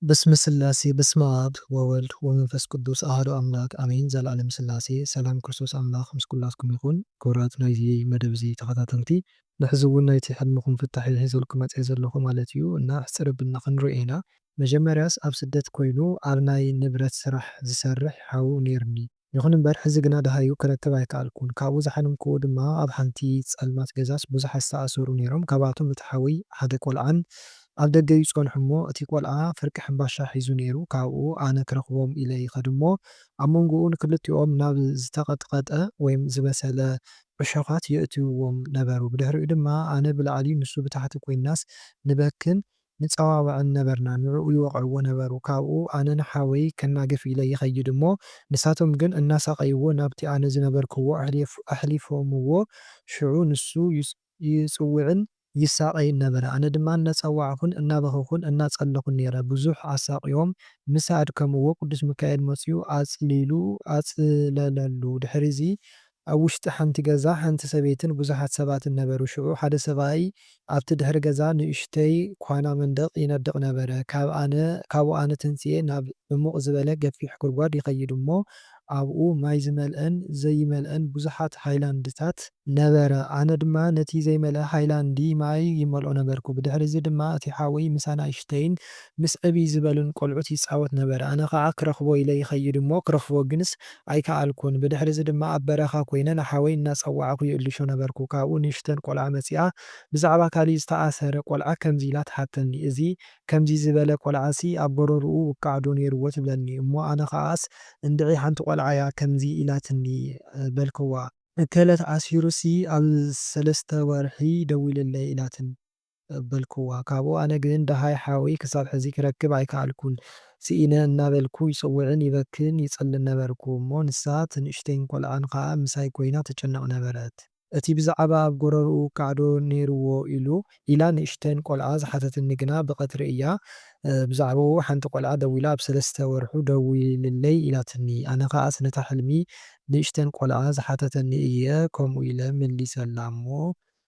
በስመ ስላሴ በስመ አብ ወወልድ ወመንፈስ ቅዱስ አሐዱ አምላክ አሜን። ዘለዓለም ስላሴ ሰላም ክርስቶስ ኣምላኽ ምስ ኩላትኩም ይኹን። ክቡራት ናይዚ መደብ እዚ ተኸታተልቲ ንሕዚ እውን ናይቲ ሕልምኩም ፍታሕ ሒዘልኩም መፅአ ዘለኹ ማለት እዩ እና ሕፅር ኣቢልና ክንሪኦ ኢና። መጀመርያስ ኣብ ስደት ኮይኑ ኣብ ናይ ንብረት ስራሕ ዝሰርሕ ሓዉ ነይሩኒ። ይኹን እምበር ሕዚ ግና ድሃ እዩ ክረክብ ኣይከኣልኩን። ካብኡ ዝሓለምክዎ ድማ ኣብ ሓንቲ ፀልማት ገዛስ ብዙሓት ዝተኣሰሩ ነይሮም። ካብኣቶም እቲ ሓወይ ሓደ ቆልዓን ኣብ ደገ ይፀንሑ እሞ እቲ ቆልዓ ፍርቂ ሕምባሻ ሒዙ ነይሩ። ካብኡ ኣነ ክረኽቦም ኢለ ይኸድ እሞ ኣብ መንጎኡ ንክልቲኦም ናብ ዝተቐጥቀጠ ወይም ዝበሰለ ዕሾኻት የእትውዎም ነበሩ። ብድሕሪኡ ድማ ኣነ ብላዕሊ ንሱ ብታሕቲ ኮይንናስ ንበክን ንፀዋውዕን ነበርና ንዕኡ ይወቕዕዎ ነበሩ። ካብኡ ኣነ ንሓወይ ከናግፍ ኢለ ይኸይድ እሞ ንሳቶም ግን እናሳቐይዎ ናብቲ ኣነ ዝነበርክዎ ኣሕሊፎምዎ ሽዑ ንሱ ይፅውዕን ይሳቀይን ነበረ። ኣነ ድማ እናፀዋዕኹን እናበኸኹን እናፀለኹን ነይረ። ብዙሕ ኣሳቂዮም ምስ ኣድከምዎ ቅዱስ ሚካኤል መፂኡ ኣፅሊሉ ኣፅለለሉ። ድሕሪ እዚ ኣብ ውሽጢ ሓንቲ ገዛ ሓንቲ ሰበይትን ብዙሓት ሰባትን ነበሩ። ሽዑ ሓደ ሰብኣይ ኣብቲ ድሕሪ ገዛ ንእሽተይ ኳና መንደቕ ይነድቕ ነበረ። ካብኡ ኣነ ተንስኤ ናብ ዕሙቕ ዝበለ ገፊሕ ጉድጓድ ይኸይድ እሞ ኣብኡ ማይ ዝመልአን ዘይመልአን ብዙሓት ሃይላንድታት ነበረ። ኣነ ድማ ነቲ ዘይመልአ ሃይላንዲ ማይ ይመልኦ ነበርኩ። ብድሕሪ እዚ ድማ እቲ ሓወይ ምስ ኣናእሽተይን ምስ ዕብይ ዝበሉን ቆልዑት ይፃወት ነበረ። ኣነ ከዓ ክረኽቦ ኢለ ይኸይድ እሞ ክረኽቦ ግንስ ኣይከኣልኩን። ብድሕሪ እዚ ድማ ኣብ በረኻ ኮይነ ንሓወይ እናፀዋዕኩ ይእልሾ ነበርኩ። ካብኡ ንእሽተን ቆልዓ መፂኣ ብዛዕባ ካሊእ ዝተኣሰረ ቆልዓ ከምዚ ኢላ ትሓተኒ፣ እዚ ከምዚ ዝበለ ቆልዓሲ ኣብ በረርኡ ውቃዕ ዶ ነይርዎ ትብለኒ እሞ ኣነ ከዓስ እንድዒ ሓንቲ ቆልዓ እያ ከምዚ ኢላትኒ በልክዋ ገለ ተኣሲሩሲ ኣብ 3 ወርሒ ደው ኢለለይ ኢላትን በልክዋ። ካብኡ ኣነ ግን ደሃይ ሓወይ ክሳብ ሕዚ ክረክብ ኣይከኣልኩን። ስኢነ እናበልኩ ይፅውዕን ይበክን ይፀልን ነበርኩ እሞ ንሳ ንእሽተይን ቆልዓን ከዓ ምሳይ ኮይና ትጭነቕ ነበረት። እቲ ብዛዕባ ኣብ ጎረርኡ ውቃዕ ዶ ነይርዎ ኢላ ንእሽተን ቆልዓ ዝሓተትኒ ግና ብቐትሪ እያ። ብዛዕባኡ ሓንቲ ቆልዓ ደው ኢላ ኣብ 3 ወርሑ ደው ኢልለይ ኢላትኒ። ኣነ ከዓስ ነታ ሕልሚ ንእሽተን ቆልዓ ዝሓተተኒ እየ ከምኡ ኢለ መሊሰላ እሞ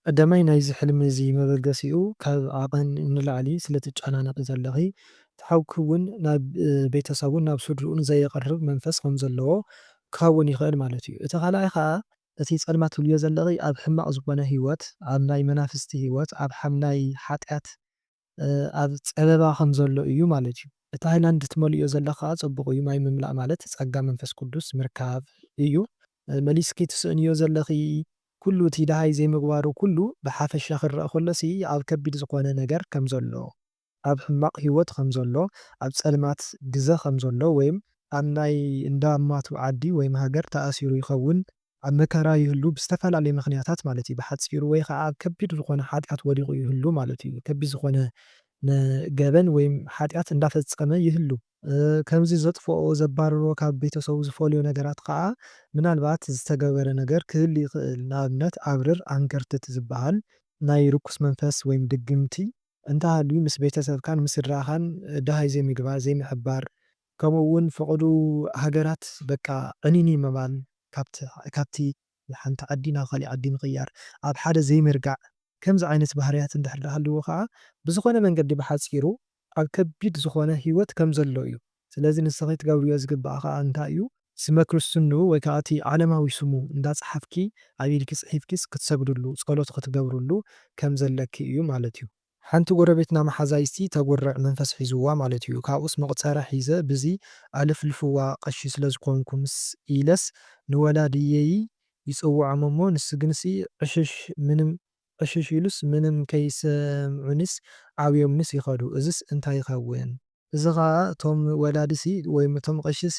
ቀዳማይ ናይዚ ሕልሚ እዚ መበገሲኡ ካብ ዓቐን ንላዕሊ ስለትጨናነቂ ዘለኺ እትሓውክ እውን ናብ ቤተሰቡን ናብ ስድርኡን ዘየቐርብ መንፈስ ከም ዘለዎ ክኸውን ይኽእል ማለት እዩ። እቲ ካልኣይ ከዓ እቲ ፀልማት ትብልዮ ዘለኺ ኣብ ሕማቕ ዝኾነ ሂወት ኣብ ናይ መናፍስቲ ሂወት ኣብ ናይ ሓጢኣት ኣብ ፀበባ ከም ዘሎ እዩ ማለት እዩ። እቲ ሃይላንድ ትመልኦ ዘለኻ ከዓ ፅቡቕ እዩ። ማይ ምምላእ ማለት ፀጋ መንፈስ ቅዱስ ምርካብ እዩ። መሊስኪ ትስእንዮ ዘለኺ ኩሉ እቲ ደሃይ ዘይምግባሩ ኩሉ ብሓፈሻ ክረአ ከሎሲ ኣብ ከቢድ ዝኾነ ነገር ከም ዘሎ፣ ኣብ ሕማቕ ሂወት ከም ዘሎ፣ ኣብ ፀልማት ግዘ ከም ዘሎ ወይም ኣብ ናይ እንዳማቱ ዓዲ ወይም ሃገር ተኣሲሩ ይኸውን ኣብ መከራ ይህሉ ብዝተፈላለዩ ምክንያታት ማለት እዩ። ብሓፂሩ ወይ ከዓ ኣብ ከቢድ ዝኾነ ሓጢኣት ወዲቑ ይህሉ ማለት እዩ። ከቢድ ዝኾነ ገበን ወይም ሓጢኣት እንዳፈፀመ ይህሉ። ከምዚ ዘጥፍኦ ዘባርሮ ካብ ቤተሰቡ ዝፈልዮ ነገራት ከዓ ምናልባት ዝተገበረ ነገር ክህሉ ይኽእል። ንኣብነት ኣብርር ኣንከርትት ዝበሃል ናይ ርኩስ መንፈስ ወይም ድግምቲ እንተሃልዩ ምስ ቤተሰብካን ምስ ስድራኻን ደሃይ ዘይምግባር ዘይምሕባር ከምኡ እውን ፍቕዱ ሃገራት በቃ ዕኒኒ ምባል ካብቲ ሓንቲ ዓዲ ናብ ካሊእ ዓዲ ምቕያር ኣብ ሓደ ዘይምርጋዕ ከምዚ ዓይነት ባህርያት እንድሕር ሃልይዎ ከዓ ብዝኾነ መንገዲ ብሓፂሩ ኣብ ከቢድ ዝኾነ ሂወት ከም ዘሎ እዩ። ስለዚ ንስኺ ክትገብርዮ ዝግባእ ከዓ እንታይ እዩ? ስመ ክርስትንኡ ወይ ከዓ እቲ ዓለማዊ ስሙ እንዳፀሓፍኪ ኣብ ኢድኪ ፅሒፍኪስ ክትሰግድሉ ፀሎት ክትገብርሉ ከም ዘለኪ እዩ ማለት እዩ። ሓንቲ ጎረቤትና መሓዛይስቲ ተጎርዕ መንፈስ ሒዝዋ ማለት እዩ። ካብኡስ መቁፀርያ ሒዘ ብዚ ኣልፍልፍዋ ቀሺ ስለዝኮንኩ ምስ ኢለስ ንወላድየይ ይፅውዖም እሞ ንስ ግንሲ ዕሽሽ ኢሉስ ምንም ከይሰምዑንስ ዓብዮምንስ ይኸዱ። እዝስ እንታይ ይኸውን? እዚ ከዓ እቶም ወላድሲ ወይም እቶም ቀሺሲ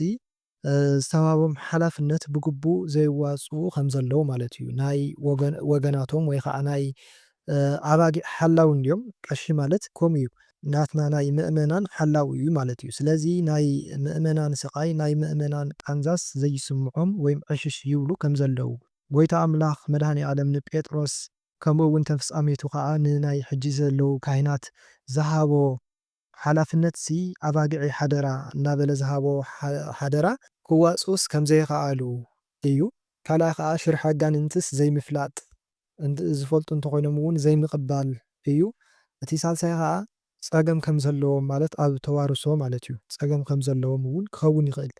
ዝተዋሃቦም ሓላፍነት ብግቡእ ዘይዋፅኡ ከም ዘለዉ ማለት እዩ። ናይ ወገናቶም ወይ ከዓ ናይ ኣባጊዕ ሓላዊ እንድዮም ቀሺ ማለት ከምኡ እዩ። ናትና ናይ ምእመናን ሓላዊ እዩ ማለት እዩ። ስለዚ ናይ ምእመናን ስቃይ ናይ ምእመናን ቃንዛስ ዘይስምዖም ወይም ዕሽሽ ይብሉ ከም ዘለዉ ጎይታ ኣምላኽ መድሃኒዓለም ንጴጥሮስ ከምኡ እውን ተፍጻሜቱ ከዓ ንናይ ሕጂ ዘለዉ ካህናት ዝሃቦ ሓላፍነት ሲ ኣባጊዕ ሓደራ እናበለ ዝሃቦ ሓደራ ክዋፅኡስ ከም ዘይከኣሉ እዩ። ካልኣይ ከዓ ሽርሒ ኣጋንንትስ ዘይምፍላጥ ዝፈልጡ እንተኮይኖም እውን ዘይምቕባል እዩ። እቲ ሳልሳይ ከዓ ፀገም ከም ዘለዎም ማለት ኣብ ተዋርሶ ማለት እዩ ፀገም ከም ዘለዎም እውን ክኸውን ይኽእል።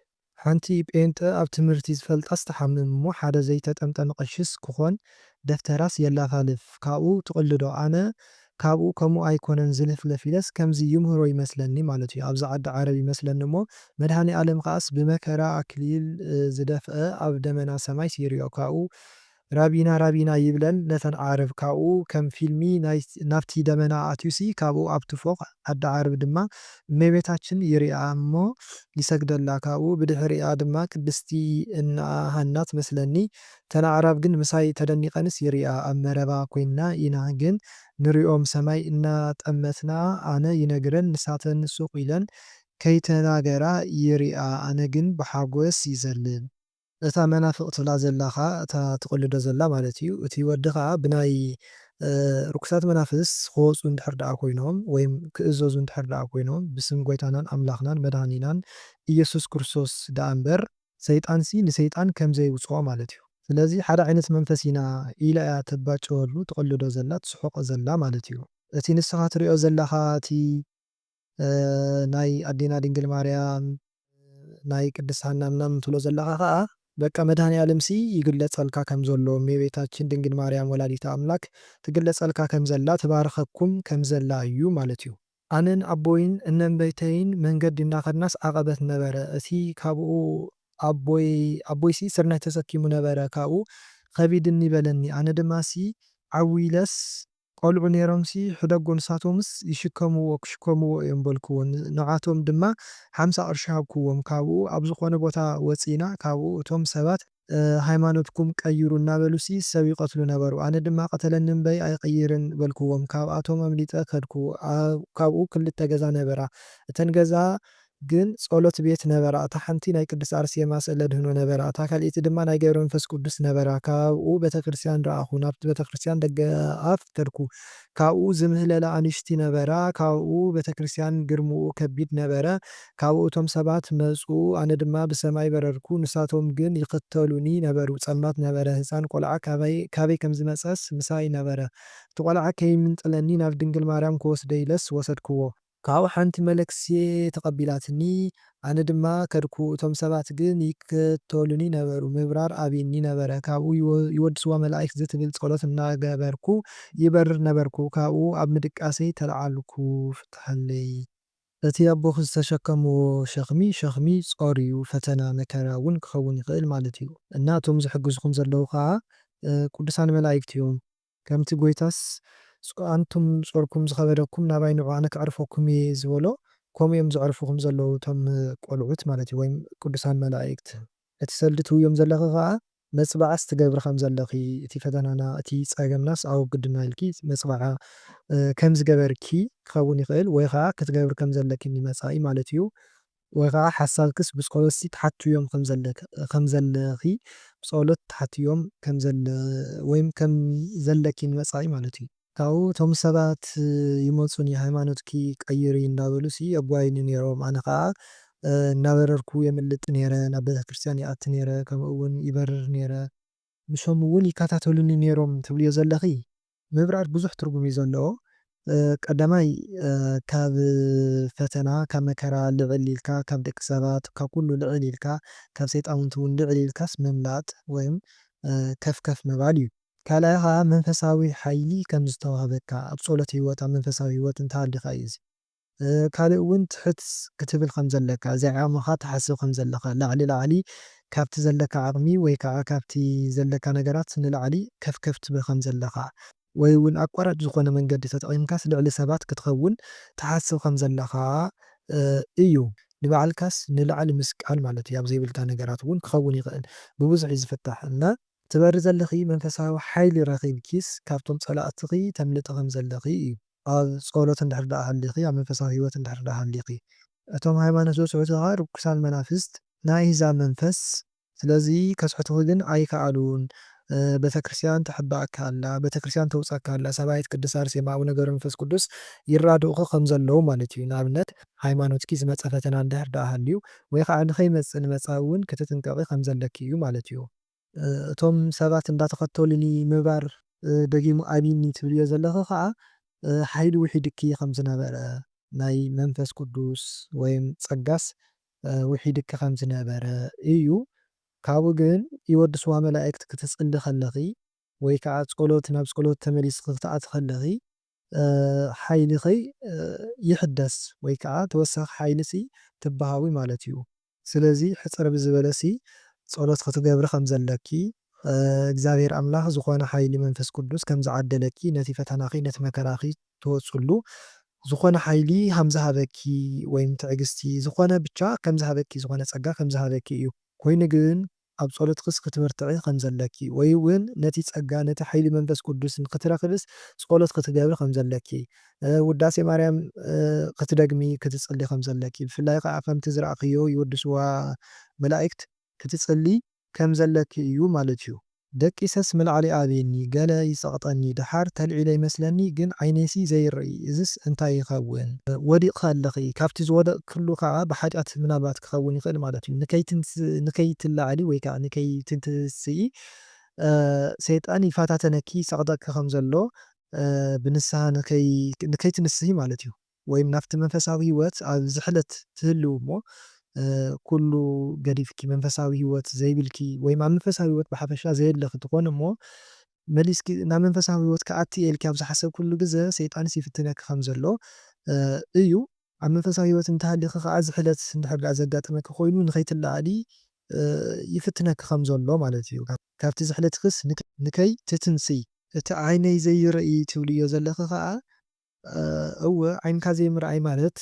ሓንቲ ጴንጤ ኣብ ትምህርቲ ዝፈልጣስ ተሓምም እሞ ሓደ ዘይተጠምጠመ ቀሺስ ክኾን ደፍተራስ የላፋልፍ ካብኡ ትቕልዶ ኣነ ካብኡ ከምኡ ኣይኮነን ዝልፍለፍ ኢለስ ከምዚ ይምህሮ ይመስለኒ ማለት እዩ። ኣብዛ ዓዲ ዓረብ ይመስለኒ እሞ መድሃኒ ዓለም ከዓስ ብመከራ ኣክሊል ዝደፍአ ኣብ ደመና ሰማይ ይርኦ ካብኡ ራቢና ራቢና ይብለን ነተን ዓረብ ካብኡ ከም ፊልሚ ናብቲ ደመና ኣትዩሲ ካብኡ ኣብቲ ፎቕ ዓዲ ዓረብ ድማ እመቤታችን ይሪኣ እሞ ይሰግደላ ካብኡ ብድሕሪኣ ድማ ቅድስቲ እና ሃና ትመስለኒ እተን ኣዕራብ ግን ምሳይ ተደኒቐንስ ይሪኣ ኣብ መረባ ኮይንና ኢና ግን ንሪኦም ሰማይ እናጠመትና ኣነ ይነግረን ንሳተን ሱቕ ኢለን ከይተናገራ ይሪኣ ኣነ ግን ብሓጎስ ይዘልል። እታ መናፍቕ ትብላ ዘላ ኸዓ እታ ትቕልዶ ዘላ ማለት እዩ እቲ ወዲ ኸዓ ብናይ ርኩሳት መናፍስ ክወፁ እንድሕር ደኣ ኮይኖም ወይም ክእዘዙ እንድሕር ደኣ ኮይኖም ብስም ጎይታናን ኣምላኽናን መድሃኒናን ኢየሱስ ክርስቶስ ደኣ እምበር ሰይጣንሲ ንሰይጣን ከም ዘይውፅኦ ማለት እዩ። ስለዚ ሓደ ዓይነት መንፈስ ኢና ኢላ እያ ተባጭወሉ ትቕልዶ ዘላ ትስሕቆ ዘላ ማለት እዩ። እቲ ንስኻ ትሪኦ ዘለኻ እቲ ናይ ኣዴና ድንግል ማርያም ናይ ቅድስት ሃና ምናምን ትብሎ ዘለኻ ኸዓ በቃ መድሃኒ ዓለምሲ ይግለጸልካ ከም ዘሎ እመቤታችን ድንግል ማርያም ወላዲተ ኣምላክ ትግለጸልካ ከም ዘላ ትባረኸኩም ከም ዘላ እዩ ማለት እዩ። ኣነን ኣቦይን እነንበይተይን መንገዲ እናኸድናስ ዓቐበት ነበረ እቲ ካብኡ ኣቦይሲ ስርናይ ተሰኪሙ ነበረ ካብኡ ከቢድኒ በለኒ ኣነ ድማሲ ዓዊለስ ቆልዑ ነይሮምሲ ሕደጎ ንሳቶምስ ይሽከምዎ ክሽከምዎ እዮም በልክዎ ንዓቶም ድማ 50 ቅርሺ ሃብክዎም ካብኡ ኣብ ዝኾነ ቦታ ወፂና ካብኡ እቶም ሰባት ሃይማኖትኩም ቀይሩ እናበሉሲ ሰብ ይቐትሉ ነበሩ ኣነ ድማ ቀተለኒ እምበይ ኣይቕይርን በልክዎም ካብኣቶም ኣምሊጠ ከድኩ ካብኡ ክልተ ገዛ ነበራ እተን ገዛ ግን ጸሎት ቤት ነበራ እታ ሓንቲ ናይ ቅድስት ኣርሴማ ስእለ ኣድህኖ ነበራ እታ ካልአይቲ ድማ ናይ ገብረ መንፈስ ቅዱስ ነበራ ካብኡ ቤተክርስቲያን ረኣኹ ናብቲ ቤተክርስቲያን ደገ ኣፍ ከድኩ ካብኡ ዝምህለላ ኣንሽቲ ነበራ ካብኡ ቤተክርስቲያን ግርምኡ ከቢድ ነበረ ካብኡ እቶም ሰባት መፁ ኣነ ድማ ብሰማይ በረርኩ ንሳቶም ግን ይኽተሉኒ ነበሩ ጸልማት ነበረ ህፃን ቆልዓ ካበይ ከም ዝመፀስ ምሳይ ነበረ እቲ ቆልዓ ከይምንጥለኒ ናብ ድንግል ማርያም ክወስደ ኢለስ ወሰድክዎ ካብኡ ሓንቲ መለክሴ ተቐቢላትኒ ኣነ ድማ ከድኩ እቶም ሰባት ግን ይክተሉኒ ነበሩ ምብራር ኣብኒ ነበረ ካብኡ ይወድስዋ መላእክት ዝትብል ጸሎት እናገበርኩ ይበርር ነበርኩ ካብኡ ኣብ ምድቃሰይ ተለዓልኩ ፍትሐለይ እቲ ኣቦኹ ዝተሸከምዎ ሸኽሚ ጾር እዩ ፈተና መከራ እውን ክኸውን ይኽእል ማለት እዩ እና እቶም ዝሕግዝኩም ዘለዉ ከዓ ቅዱሳን መላእክት እዮም ከምቲ ጎይታስ ኣንቱም ጾርኩም ዝኸበደኩም ናባይ ንዑ ኣነ ከዕርፈኩም እየ ዝበሎ ከምኡ እዮም ዘዕርፍኩም ዘለዉ እቶም ቆልዑት ማለት እዩ ወይም ቅዱሳን መላእክት እቲ ሰልዲ ትብዮም ዘለኺ ከዓ መፅባዓስ ትገብሪ ከም ዘለኺ እቲ ፈተናና እቲ ፀገምናስ ኣወግድና ኢልኪ መፅባዓ ከም ዝገበርኪ ክኸውን ይኽእል ወይ ከዓ ክትገብሪ ከም ዘለኪኒ መጻኢ ማለት እዩ ወይ ከዓ ሓሳብክስ ብጸሎት ተሓትዮም ከም ዘለኺ ብጸሎት ተሓትዮም ከም ዘለ ወይም ከም ዘለኪን መጻኢ ማለት እዩ ካብኡ እቶም ሰባት ይመፁኒ ሃይማኖትኪ ቀይሪ እንዳበሉሲ የጓይኑ ነይሮም ኣነ ከዓ እናበረርኩ የምልጥ ነይረ ናብ ቤተክርስቲያን ይኣቱ ነይረ ከምኡ እውን ይበርር ነይረ ንሶም እውን ይከታተሉኒ ነይሮም ትብልዮ ዘለኺ ምብራር ብዙሕ ትርጉም እዩ ዘለዎ ቀዳማይ ካብ ፈተና ካብ መከራ ልዕል ኢልካ ካብ ደቂ ሰባት ካብ ኩሉ ልዕል ኢልካ ካብ ሰይጣውንቲ እውን ልዕል ኢልካስ ምምላጥ ወይም ከፍ ምባል እዩ ካልኣይ ከዓ መንፈሳዊ ሓይሊ ከም ዝተዋሃበካ ኣብ ጸሎት ህይወት ኣብ መንፈሳዊ ህይወት እንተሃልኻ እዩ እዚ ካልእ እውን ትሕት ክትብል ከም ዘለካ ዘይዓቕምኻ ትሓስብ ከም ዘለኻ ላዕሊ ካብቲ ዘለካ ዓቕሚ ወይ ከዓ ካብቲ ዘለካ ነገራት ንላዕሊ ከፍ ትብል ከም ዘለኻ ወይ እውን ኣቋራጭ ዝኾነ መንገዲ ተጠቒምካስ ልዕሊ ሰባት ክትኸውን ትሓስብ ከም ዘለኻ እዩ ንባዕልካስ ንላዕሊ ምስቃል ማለት እዩ ኣብ ዘይብልካ ነገራት እውን ክኸውን ይኽእል ብብዙሕ እዩ ዝፍታሕ እና ትበሪ ዘለኺ መንፈሳዊ ሓይሊ ረኺብኪስ ካብቶም ጸላእትኺ ተምልጥ ከም ዘለኺ እዩ ኣብ ጸሎት እንድሕር ደኣ ሃሊኺ ኣብ መንፈሳዊ ህይወት እንድሕር ደኣ ሃሊኺ እቶም ሃይማኖት ዘስዕቱኻ ርኩሳን መናፍስት ናይ ኣሕዛብ መንፈስ ስለዚ ከስሕቱኺ ግን ኣይከኣሉን ቤተክርስቲያን ተሕባእካ ኣላ ቤተክርስቲያን ተውፀካ ኣላ ሰባይት ቅድስት ኣርሴማ ኣቡነ ገብረ መንፈስ ቅዱስ ይራድኡኺ ከም ዘለዉ ማለት እዩ ንኣብነት ሃይማኖትኪ ዝመፀ ፈተና እንድሕር ደኣ ሃልዩ ወይ ከዓ ንኸይመፅእ ንምፅኣብ እውን ክትጥንቀቒ ከም ዘለኪ እዩ ማለት እዩ እቶም ሰባት እንዳተኸተሉኒ ምባር ደጊሙ ኣብኒ ትብልዮ ዘለኺ ከዓ ሓይሊ ውሒድኪ ከም ዝነበረ ናይ መንፈስ ቅዱስ ወይም ጸጋስ ውሒድካ ከም ዝነበረ እዩ። ካብኡ ግን ይወድስዋ መላእክቲ ክትጽሊ ከለኺ ወይ ከዓ ጸሎት ናብ ጸሎት ተመሊስካ ክትኣቱ ከለኺ ሓይልኺ ይሕደስ ወይ ከዓ ተወሳኺ ሓይሊ ትበሃዊ ማለት እዩ። ስለዚ ሕፅር ብዝበለ ጸሎት ክትገብሪ ከም ዘለኪ እግዚኣብሔር ኣምላኽ ዝኾነ ሓይሊ መንፈስ ቅዱስ ከም ዝዓደለኪ ነቲ ፈተናኺ ነቲ መከራኺ ትወፅሉ ዝኾነ ሓይሊ ከም ዝሃበኪ ወይም ትዕግስቲ ዝኾነ ብቻ ከም ዝሃበኪ ዝኾነ ጸጋ ከም ዝሃበኪ እዩ። ኮይኑ ግን ኣብ ጸሎትክስ ክትበርትዒ ከም ዘለኪ ወይ እውን ነቲ ጸጋ ነቲ ሓይሊ መንፈስ ቅዱስ ንክትረክብስ ጸሎት ክትገብሪ ከም ዘለኪ ውዳሴ ማርያም ክትደግሚ ክትጽሊ ከም ዘለኪ ብፍላይ ከዓ ከምቲ ዝረኣኽዮ ይወድስዋ መላእክት ክትጽሊ ከም ዘለኪ እዩ ማለት እዩ። ደቂሰስ ምልዓለ ኣበየኒ ገለ ይጸቕጠኒ ድሓር ተልዒለ ይመስለኒ ግን ዓይነይሲ ዘይርኢ እዝስ እንታይ ይኸውን? ወዲቕካ ኣለኺ ካብቲ ዝወደቕክሉ ከዓ ብሓጢኣት ምናልባት ክኸውን ይኽእል ማለት እዩ። ንከይትላዓሊ ወይ ከዓ ንከይትንትስኢ ሰይጣን ይፈታተነኪ ይጸቕጠካ ከም ዘሎ ብንስሓ ንከይትንስሂ ማለት እዩ። ወይም ናብቲ መንፈሳዊ ህይወት ኣብ ዝሕለት ትህልው እሞ ኩሉ ገዲፍኪ መንፈሳዊ ህይወት ዘይብልኪ ወይም ኣብ መንፈሳዊ ህይወት ብሓፈሻ ዘየለ ክትኮን እሞ መሊስኪ ናብ መንፈሳዊ ህይወት ክኣቱ ኢልካ ኣብ ዝሓሰብኩሉ ግዜ ሰይጣንስ ይፍትነካ ከም ዘሎ እዩ። ኣብ መንፈሳዊ ህይወት እንተሃሊኻ ከዓ ዝሕለት እንድሕር ዳኣ ዘጋጥመካ ኮይኑ ንከይትላዓሊ ይፍትነካ ከም ዘሎ ማለት እዩ። ካብቲ ዝሕለትክስ ንከይትትንሲ እቲ ዓይነይ ዘይርኢ ትብልዮ ዘለኺ ከዓ እወ ዓይንካ ዘይምርኣይ ማለት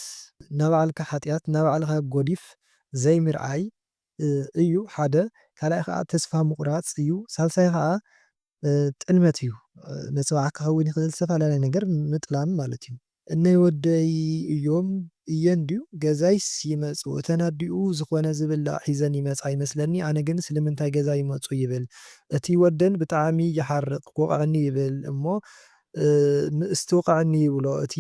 ናባዕልካ ሓጢኣት ናባዕልካ ጎዲፍ ዘይምርኣይ እዩ ሓደ። ካልኣይ ከዓ ተስፋ ምቁራፅ እዩ። ሳልሳይ ከዓ ጥልመት እዩ። ንፅባሕ ክኸውን ይኽእል ዝተፈላለየ ነገር ምጥላም ማለት እዩ። እነይ ወደይ እዮም እየን ድዩ ገዛይስ ይመጹ እተን ኣዲኡ ዝኾነ ዝብላዕ ሒዘን ይመጻ ይመስለኒ ኣነ ግን ስለምንታይ ገዛ ይመጹ ይብል እቲ ወደን ብጣዕሚ ይሓርቕ ወቃዕኒ ይብል እሞ እስቲ ወቃዕኒ ይብሎ እቲ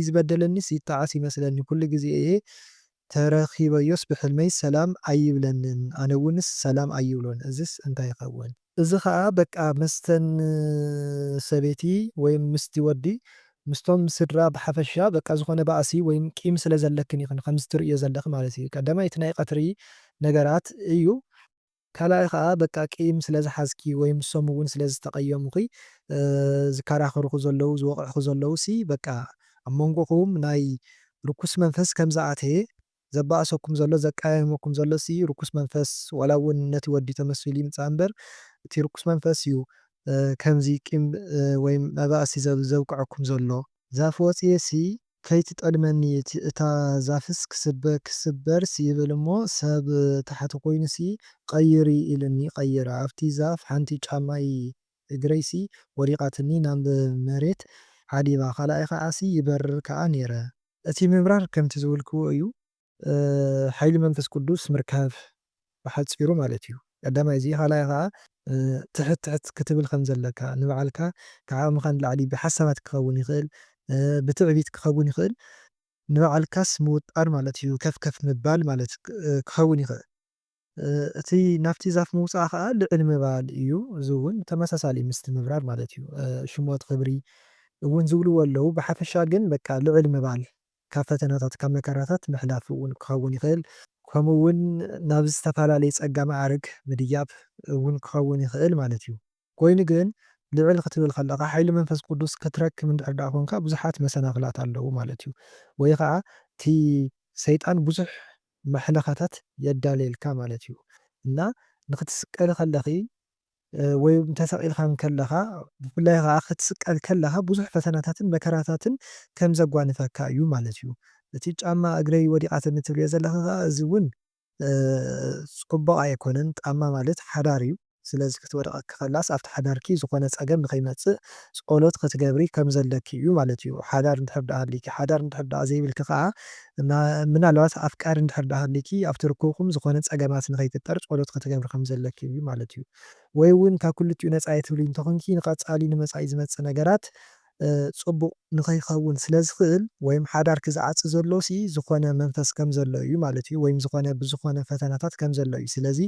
ዝበደለኒስ ይጠዓስ ይመስለኒ ኩሉ ግዜ ተረኺበዮስ ብሕልመይ ሰላም ኣይብለንን ኣነ እውንስ ሰላም ኣይብሎን እዝስ እንታይ ይኸውን? እዚ ከዓ በቃ መስተን ሰበይቲ ወይም ምስቲ ወዲ ምስቶም ስድራ ብሓፈሻ በቃ ዝኾነ ባእሲ ወይም ቂም ስለ ዘለክን ይኹን ከምዚ ትርእዮ ዘለኺ ማለት እዩ። ቀዳማይ እቲ ናይ ቀትሪ ነገራት እዩ። ካልኣይ ከዓ በቃ ቂም ስለ ዝሓዝኪ ወይም ንሶም እውን ስለ ዝተቐየሙኺ ዝከራኸሩኹ ዘለዉ ዝወቕዑኹ ዘለዉሲ በቃ ኣብ መንጎኹም ናይ ርኩስ መንፈስ ከም ዝኣተየ ዘባእሰኩም ዘሎ ዘቀያይመኩም ዘሎሲ ርኩስ መንፈስ ዋላ እውን ነቲ ወዲ ተመሲሉ ይምፃእ እምበር እቲ ርኩስ መንፈስ እዩ ከምዚ ቂም ወይም መባእሲ ዘውቅዐኩም ዘሎ ዛፍ ወፅየሲ ከይትጠልመኒ እታ ዛፍስ ክስበርስ ይብል እሞ ሰብ ታሕቲ ኮይኑሲ ቀይሪ ኢልኒ ቀይራ ኣብቲ ዛፍ ሓንቲ ጫማይ እግረይሲ ወዲቓትኒ ናብ መሬት ሓዲባ ካልኣይ ከዓሲ ይበርር ከዓ ነይረ። እቲ ምብራር ከምቲ ዝብልክዎ እዩ። ሓይሊ መንፈስ ቅዱስ ምርካብ ብሓፂሩ ማለት እዩ። ቀዳማይ እዚ ካልኣይ ከዓ ትሕት ክትብል ከም ዘለካ ንባዕልካ ካብ ዓቕምካ ንላዕሊ ብሓሳባት ክኸውን ይኽእል ብትዕቢት ክኸውን ይኽእል ንባዕልካስ ምውጣር ማለት እዩ ከፍ ምባል ማለት ክኸውን ይኽእል። እቲ ናብቲ ዛፍ ምውፃእ ከዓ ልዕል ምባል እዩ። እዚ እውን ተመሳሳሊ ምስቲ ምብራር ማለት እዩ። ሽሞት ክብሪ እውን ዝብልዎ ኣለዉ ብሓፈሻ ግን በቃ ልዕል ምባል ካብ ፈተናታት ካብ መከራታት ምሕላፍ እውን ክኸውን ይኽእል ከምኡ እውን ናብ ዝተፈላለየ ፀጋ ማዕርግ ምድያብ እውን ክኸውን ይኽእል ማለት እዩ። ኮይኑ ግን ልዕል ክትብል ከለካ ሓይሊ መንፈስ ቅዱስ ክትረክብ እንድሕር ዳኣ ኮንካ ብዙሓት መሰናክላት ኣለዉ ማለት እዩ። ወይ ከዓ እቲ ሰይጣን ብዙሕ መሕለኻታት የዳልየልካ ማለት እዩ እና ንክትስቀል ከለኺ ወይ ተሰቂልካ ከለኻ ብፍላይ ከዓ ክትስቀል ከለኻ ብዙሕ ፈተናታትን መከራታትን ከም ዘጓንፈካ እዩ ማለት እዩ። እቲ ጫማ እግረይ ወዲቓትኒ ትብልዮ ዘለኻ ከዓ እዚ እውን ፅቡቕ ኣይኮነን ጫማ ማለት ሓዳር እዩ። ስለዚ ክትወድቐካ ከላስ ኣብቲ ሓዳርኪ ዝኾነ ፀገም ንከይመፅእ ጸሎት ክትገብሪ ከም ዘለኪ እዩ ማለት እዩ። ሓዳር እንድሕር ዳኣ ሃልይኪ ሓዳር እንድሕር ዳኣ ዘይብልኪ ከዓ ምናልባት ኣፍቃሪ እንድሕር ዳኣ ሃልይኪ ኣብቲ ርክብኩም ዝኾነ ፀገማት ንከይፍጠር ጸሎት ክትገብሪ ከም ዘለኪ እዩ ማለት እዩ። ወይ እውን ካብ ክልቲኡ ነፃ እየ ትብሊ እንተኮንኪ ንቐፃሊ ንመፃኢ ዝመፅእ ነገራት ፅቡቕ ንከይኸውን ስለዝኽእል ወይም ሓዳርኪ ዝዓፅእ ዘሎሲ ዝኾነ መንፈስ ከም ዘሎ እዩ ማለት እዩ። ወይም ዝኾነ ብዝኾነ ፈተናታት ከም ዘሎ እዩ። ስለዚ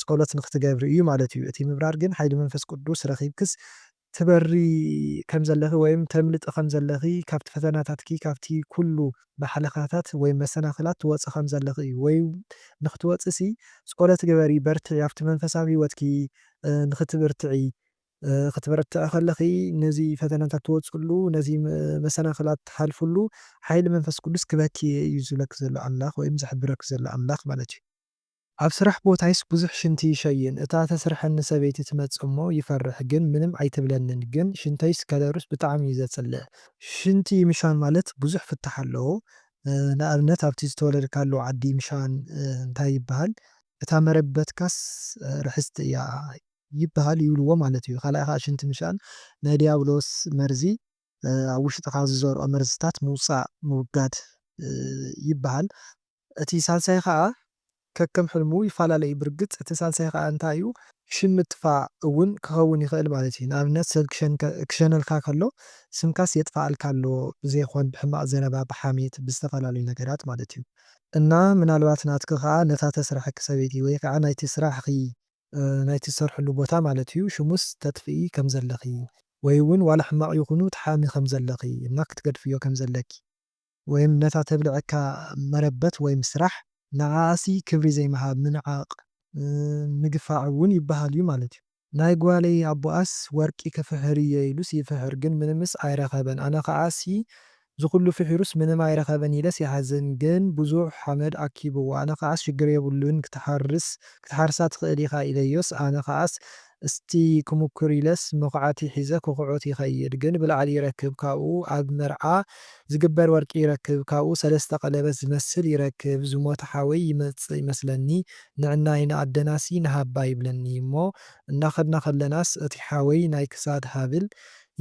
ጸሎት ንክትገብሪ እዩ ማለት እዩ። እቲ ምብራር ግን ሓይሊ መንፈስ ቅዱስ ረኺብክስ ትበሪ ከም ዘለኺ ወይም ተምልጥ ከም ዘለኺ ካብቲ ፈተናታትኪ ካብቲ ኩሉ ማሕለኻታት ወይ መሰናኽላት ትወፅእ ከም ዘለኺ እዩ። ወይ ንኽትወፅእ ጸሎት ግበሪ በርትዒ ኣብቲ መንፈሳዊ ህይወትኪ ንኽትብርትዒ ክትበርትዒ ከለኺ ነዚ ፈተናታት ትወፅሉ ነዚ መሰናኽላት ትሓልፍሉ ሓይሊ መንፈስ ቅዱስ ክበኪ እዩ ዝብለኪ ዘሎ ኣምላኽ ወይም ዝሕብረኪ ዘሎ ኣምላኽ ማለት እዩ። ኣብ ስራሕ ቦታይስ ብዙሕ ሽንቲ ይሸይን እታ ተስርሐኒ ሰበይቲ ትመጽእ እሞ ይፈርሕ ግን ምንም ኣይትብለንን ግን ሽንተይስ ከደርስ ብጣዕሚ እዩ ዘጽልእ። ሽንቲ ምሻን ማለት ብዙሕ ፍታሕ ኣለዎ። ንኣብነት ኣብቲ ዝተወለድካሉ ዓዲ ምሻን እንታይ ይበሃል እታ መረበትካስ ርሕስቲ እያ ይበሃል ይብልዎ ማለት እዩ። ካልኣይ ከዓ ሽንቲ ምሻን ናይ ዲያብሎስ መርዚ ኣብ ውሽጥኻ ዝዘርኦ መርዝታት ምውፃእ ምውጋድ ይበሃል። እቲ ሳልሳይ ከዓ ከከም ሕልሙ ይፈላለዩ ብርግጽ እቲ ሳልሳይ ከዓ እንታይ እዩ ሽም ምጥፋእ እውን ክኸውን ይኽእል ማለት እዩ። ንኣብነት ሰብ ክሸነልካ ከሎ ስምካስ የጥፋኣልካ ኣሎ ብዘይኮን ብሕማቕ ዘረባ ብሓሜት ብዝተፈላለዩ ነገራት ማለት እዩ። እና ምናልባት ናትኪ ከዓ ነታ ተስራሐኪ ሰበይቲ ወይ ከዓ ናይቲ ስራሕኺ ናይቲ ዝሰርሕሉ ቦታ ማለት እዩ ሽሙስ ተጥፍኢ ከም ዘለኺ ወይ እውን ዋላ ሕማቕ ይኹኑ ተሓሚ ከም ዘለኺ እና ክትገድፍዮ ከም ዘለኪ ወይም ነታ ተብልዐካ መረበት ወይም ስራሕ ንዓኣሲ ክብሪ ዘይምሃብ ምንዓቕ ምግፋዕ እውን ይበሃል እዩ ማለት እዩ። ናይ ጓለይ ኣቦኣስ ወርቂ ክፍሕር እየ ኢሉስ ይፍሕር ግን ምንምስ ኣይረኸበን ኣነ ከዓሲ ዝኩሉ ፍሒሩስ ምንም ኣይረኸበን ኢለስ ይሓዝን ግን ብዙሕ ሓመድ ኣኪብዎ ኣነ ከዓስ ሽግር የብሉን ክትሓርሳ ትኽእል ኢኻ ኢለዮስ ኣነ ከዓስ እስቲ ክሙኩር ኢለስ መኹዓቲ ሒዘ ክኹዖት ይኸይድ ግን ብላዕሊ ይረክብ ካብኡ ኣብ መርዓ ዝግበር ወርቂ ይረክብ ካብኡ ሰለስተ ቀለበት ዝመስል ይረክብ ዝሞተ ሓወይ ይመጽእ ይመስለኒ ንዕናይ ንኣደናሲ ንሃባ ይብለኒ እሞ እናኸድና ከለናስ እቲ ሓወይ ናይ ክሳድ ሃብል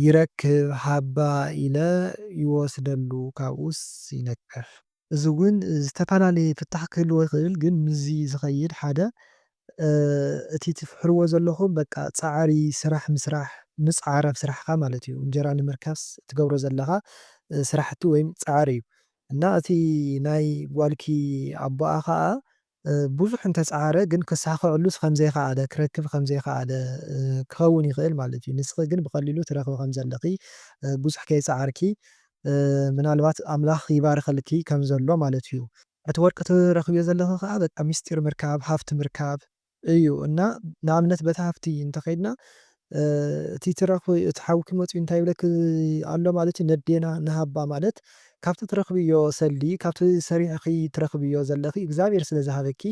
ይረክብ ሃባ ኢለ ይወስደሉ ካብኡስ ይነቅሕ። እዚ እውን ዝተፈላለየ ፍታሕ ክህልዎ ይኽእል ግን ምዚ ዝኸይድ ሓደ እቲ ትፍሕርዎ ዘለኹም በቃ ፃዕሪ ስራሕ ምስራሕ ምፅዓር ኣብ ስራሕኻ ማለት እዩ። እንጀራ ንምርካስ ትገብሮ ዘለኻ ስራሕቲ ወይም ፃዕሪ እዩ። እና እቲ ናይ ጓልኪ ኣቦኣ ከዓ ብዙሕ እንተፀዓረ ግን ከሳኽዐሉስ ከምዘይከኣለ ክረክብ ከምዘይከኣለ ክኸውን ይኽእል ማለት እዩ። ንስኺ ግን ብቐሊሉ ትረክቢ ከም ዘለኺ ብዙሕ ከይፀዓርኪ ምናልባት ኣምላኽ ይባርከልኪ ከም ዘሎ ማለት እዩ። እቲ ወርቂ ትረክብዮ ዘለኺ ከዓ በቃ ምስጢር ምርካብ ሃፍቲ ምርካብ እዩ እና ንኣብነት በቲ ሃፍቲ እንተኸይድና እቲ ትረክቦ እቲ ሓውኪ መፂኡ እንታይ ይብለኪ ኣሎ ማለት እዩ ነዴና ንሃባ ማለት ካብቲ ትረክብዮ ሰሊ ካብቲ ሰሪሕኺ ትረክብዮ ዘለኺ እግዚኣብሔር ስለ ዝሃበኪ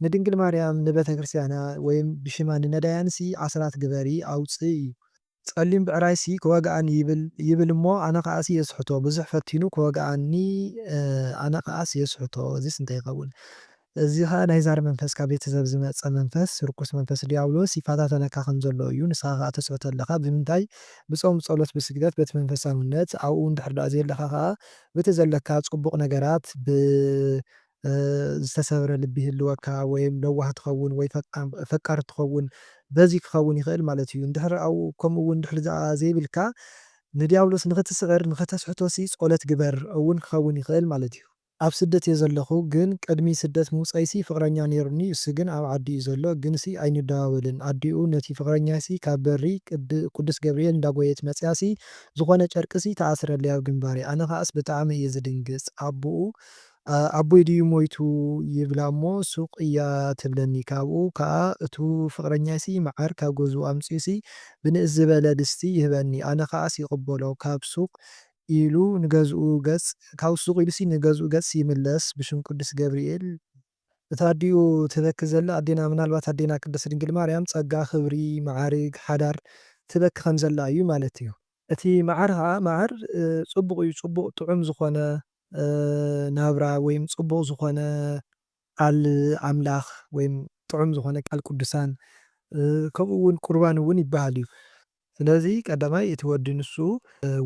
ንድንግል ማርያም ንቤተ ክርስቲያና ወይም ብሽማ ንነዳያንሲ ኣስራት ግበሪ ኣውፅኢ እዩ። ጸሊም ብዕራይሲ ክወግኣኒ ይብል እሞ ኣነ ከዓሲ የስሕቶ ብዙሕ ፈቲኑ ክወግኣኒ ኣነ ከዓስ የስሕቶ እዚስ እንታይ ይኸውን? እዚ ከዓ ናይ ዛር መንፈስ ካብ ቤተሰብ ዝመፀ መንፈስ ርኩስ መንፈስ ዲያብሎስ ይፈታተነካ ከም ዘሎ እዩ። ንስኻ ከዓ ተስሕቶ ኣለካ ብምንታይ ብፆም ፀሎት ብስግደት በቲ መንፈሳውነት ኣብኡ እንድሕር ዳኣ ዘየለካ ከዓ በቲ ዘለካ ፅቡቕ ነገራት ዝተሰብረ ልቢ ይህልወካ ወይም ነዋህ ትኸውን ወይ ፈቃር ትኸውን በዚ ክኸውን ይኽእል ማለት እዩ። እንድሕር ኣብኡ ከምኡ እውን እንድሕር ዘይብልካ ንዲያብሎስ ንኽትስዕር ንኽተስሕቶሲ ጸሎት ግበር እውን ክኸውን ይኽእል ማለት እዩ። ኣብ ስደት እየ ዘለኹ ግን ቅድሚ ስደት ምውፃይሲ ፍቅረኛ ነይሩኒ እሱ ግን ኣብ ዓዲ እዩ ዘሎ ግንሲ ኣይንደዋወልን ኣዲኡ ነቲ ፍቅረኛሲ ካብ በሪ ቅዱስ ገብርኤል እንዳጎየት መፅያሲ ዝኾነ ጨርቅሲ ተኣስረለይ ኣብ ግንባሬ ኣነ ከዓስ ብጣዕሚ እየ ዝድንግፅ ኣቦይ ድዩ ሞይቱ ይብላ እሞ ሱቕ እያ ትብለኒ ካብኡ ከዓ እቱ ፍቅረኛሲ መዓር ካብ ገዝኡ ኣምፂኡሲ ብንእስ ዝበለ ድስቲ ይህበኒ ኣነ ከዓስ ይቕበሎ ካብ ሱቕ ኢሉ ንገዝኡ ገጽ ካብ ሱቕ ኢሉሲ ንገዝኡ ገጽ ይምለስ ብሽም ቅዱስ ገብርኤል እታ ኣዲኡ ትበኪ ዘላ ኣዴና ምናልባት ኣዴና ቅድስት ድንግል ማርያም ጸጋ ክብሪ መዓርግ ሓዳር ትበኪ ከም ዘላ እዩ ማለት እዩ። እቲ መዓር ከዓ መዓር ጽቡቕ እዩ ጽቡቕ ጥዑም ዝኾነ ናብራ ወይም ጽቡቕ ዝኾነ ቃል ኣምላኽ ወይም ጥዑም ዝኾነ ቃል ቅዱሳን ከምኡ እውን ቁርባን እውን ይበሃል እዩ። ስለዚ ቀዳማይ እቲ ወዲ ንሱ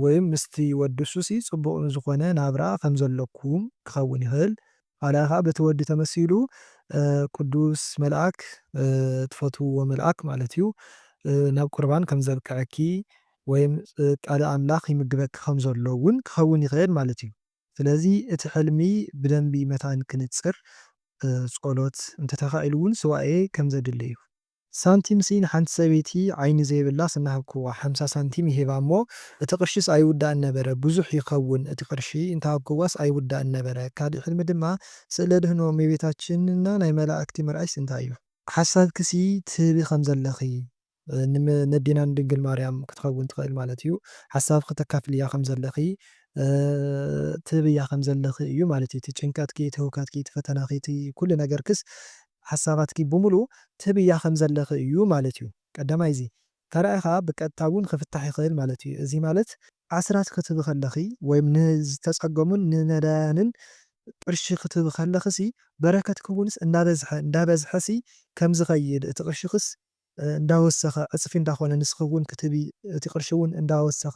ወይም ምስቲ ወዲ እሱሲ ጽቡቕ ዝኾነ ናብራ ከም ዘለኩም ክኸውን ይኽእል። ካልኣይ ከዓ በቲ ወዲ ተመሲሉ ቅዱስ መልኣክ ትፈትውዎ መልኣክ ማለት እዩ ናብ ቁርባን ከም ዘብቅዐኪ ወይም ቃል ኣምላኽ ይምግበኪ ከም ዘሎ እውን ክኸውን ይኽእል ማለት እዩ። ስለዚ እቲ ሕልሚ ብደንቢ መታ ክንፅር ጸሎት እንተተኻኢሉ እውን ስዋኤ ከም ዘድሊ እዩ። ሳንቲም ሲን ሓንቲ ሰበይቲ ዓይኒ ዘይብላ ስናሃብክዋ 50 ሳንቲም ይሂባ እሞ እቲ ቅርሺስ ኣይውዳእን ነበረ ብዙሕ ይኸውን እቲ ቅርሺ እንተሃብክዋስ ኣይውዳእን ነበረ። ካልእ ሕልሚ ድማ ስእለ ኣድህኖ እመቤታችንና ናይ መላእክቲ ምርኣይስ እንታይ እዩ? ሓሳብክሲ ትህቢ ከም ዘለኺ ነዴና ንድንግል ማርያም ክትኸውን ትኽእል ማለት እዩ። ሓሳብኪ ተካፍልያ ከም ዘለኺ ትህብያ ከም ዘለኺ እዩ ማለት እዩ። እቲ ጭንቀትኪ፣ እቲ ህውካትኪ፣ እቲ ፈተናኺ፣ እቲ ኩሉ ነገርክስ ሓሳባትኪ ብምሉእ ትህብያ ከም ዘለኺ እዩ ማለት እዩ። ቀዳማይ እዚ ካልኣይ ከዓ ብቀጥታ እውን ክፍታሕ ይኽእል ማለት እዩ። እዚ ማለት ኣስራት ክትህቢ ከለኺ ወይም ንዝተፀገሙን ንነዳያንን ቅርሺ ክትህቢ ከለኺሲ በረከትኪ እውንስ እንዳበዝሐሲ ከም ዝኸይድ እቲ ቅርሺክስ እንዳወሰኸ ዕፅፊ እንዳኾነ ንስኺ እውን ክትህቢ እቲ ቅርሺ እውን እንዳወሰኸ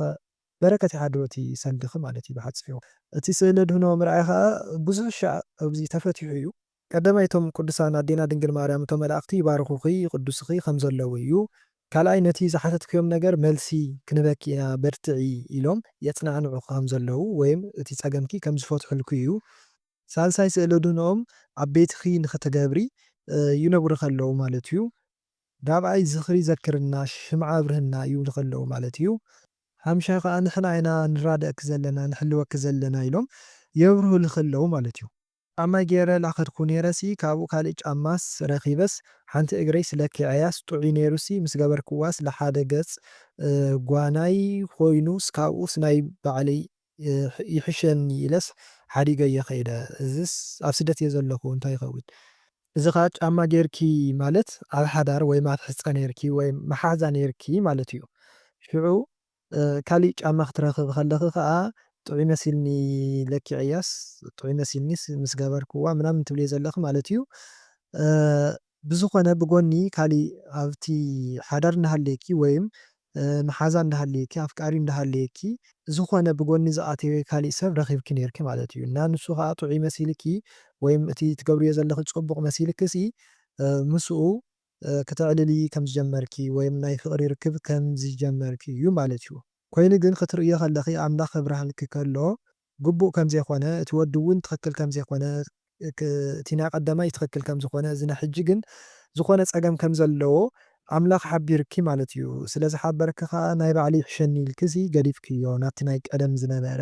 በረከት ይሓድሮ እቲ ሰንድኺ ማለት እዩ ብሓፂሩ። እቲ ስእሊ ኣድህኖ ምርኣይ ከዓ ብዙሕ ሻዕ ኣብዚ ተፈቲሑ እዩ። ቀዳማይ እቶም ቅዱሳን ኣዴና ድንግል ማርያም እቶም መላእክቲ ይባርኹኺ ይቅዱስኺ ከም ዘለዉ እዩ። ካልኣይ ነቲ ዝሓተትክዮም ነገር መልሲ ክንበኪ ኢና በርትዒ ኢሎም የፅናዕንዑ ከም ዘለዉ ወይም እቲ ፀገምኪ ከም ዝፈትሑልኩ እዩ። ሳልሳይ ስእሊ ኣድህኖኦም ኣብ ቤትኺ ንኽትገብሪ ይነግሩ ከለዉ ማለት እዩ። ራብዓይ ዝኽሪ ዘክርና ሽምዓ ኣብርህና ይብሉ ከለዉ ማለት እዩ። ሓምሻይ ከዓ ንሕና ኢና ንራድአኪ ዘለና ንሕልወኪ ዘለና ኢሎም የብርህሉ ከለዉ ማለት እዩ። ጫማይ ገይረ ላኸድኩ ነይረሲ ካብኡ ካልእ ጫማስ ረኺበስ ሓንቲ እግረይ ስለኪዐያስ ጥዑይ ነይሩሲ ምስ ገበርክዋስ ለሓደ ገጽ ጓናይ ኮይኑስ ካብኡስ ናይ ባዕለይ ይሕሸኒ ኢለስ ሓዲገ እየ ከይደ። እዝስ ኣብ ስደት እየ ዘለኹ እንታይ ይኸውን? እዚ ከዓ ጫማ ጌርኪ ማለት ኣብ ሓዳር ወይም ኣብ ሕፀ ነርኪ ወይም መሓዛ ነርኪ ማለት እዩ። ሽዑ ካሊእ ጫማ ክትረኽብ ከለኺ ከዓ ጥዑይ መሲልኒ ለኪዐያስ ጥዑይ መሲልኒስ ምስ ገበርክዋ ምናምን ትብል ዘለኺ ማለት እዩ። ብዝኾነ ብጎኒ ካሊእ ኣብቲ ሓዳር እንዳሃለየኪ ወይም መሓዛ እንዳሃለየኪ ኣፍቃሪ እንዳሃለየኪ ዝኾነ ብጎኒ ዝኣተየ ካሊእ ሰብ ረኺብኪ ነርኪ ማለት እዩ። እና ንሱ ከዓ ጥዑይ መሲልኪ ወይም እቲ ትገብርዮ ዘለኺ ፅቡቕ መሲልክሲ ምስኡ ክተዕልሊ ከም ዝጀመርኪ ወይም ናይ ፍቕሪ ርክብ ከም ዝጀመርኪ እዩ ማለት እዩ። ኮይኑ ግን ክትርእዮ ከለኺ ኣምላኽ ከብርሃልኪ ከሎ ግቡእ ከም ዘይኮነ እቲ ወዲ እውን ትኽክል ከም ዘይኮነ እቲ ናይ ቀዳማይ ትኽክል ከም ዝኾነ እዚ ናይ ሕጂ ግን ዝኾነ ፀገም ከም ዘለዎ ኣምላኽ ሓቢርኪ ማለት እዩ። ስለዝሓበረኪ ከዓ ናይ ባዕለይ ይሕሸኒ ኢልክሲ ገዲፍክዮ ናብቲ ናይ ቀደም ዝነበረ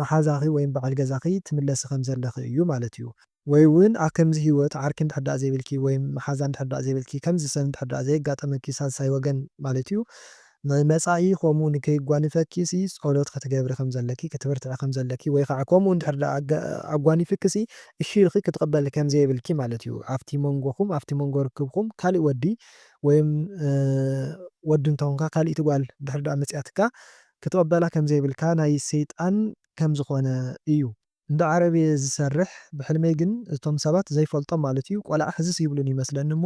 መሓዛኺ ወይም በዓል ገዛኺ ትምለሲ ከም ዘለኺ እዩ ማለት እዩ። ወይ እውን ኣብ ከምዚ ሂወት ዓርኪ እንድሕር ዳኣ ዘይብልኪ ወይም መሓዛ እንድሕር ዳኣ ዘይብልኪ ከምዚ ሰብ እንድሕር ዳኣ ዘየጋጠመኪ ሳልሳይ ወገን ማለት እዩ ንመጻኢ ከምኡ ንከይጓንፈኪሲ ጸሎት ክትገብሪ ከም ዘለኪ ክትበርትዒ ከም ዘለኪ ወይ ከዓ ከምኡ እንድሕር ዳኣ ኣጓኒፍክሲ እሺ ኢልኺ ክትቕበል ከም ዘይብልኪ ማለት እዩ። ኣብቲ መንጎኹም ኣብቲ መንጎ ርክብኩም ካሊእ ወዲ ወይም ወዲ እንተኾንካ ካሊእቲ ጓል እንድሕር ዳኣ መፂኣትካ ክትቕበላ ከም ዘይብልካ ናይ ሰይጣን ከም ዝኾነ እዩ። እንደ ዓረብየ ዝሰርሕ ብሕልመይ ግን እቶም ሰባት ዘይፈልጦም ማለት እዩ ቆልዓ ሕዝስ ይብሉን ይመስለኒ እሞ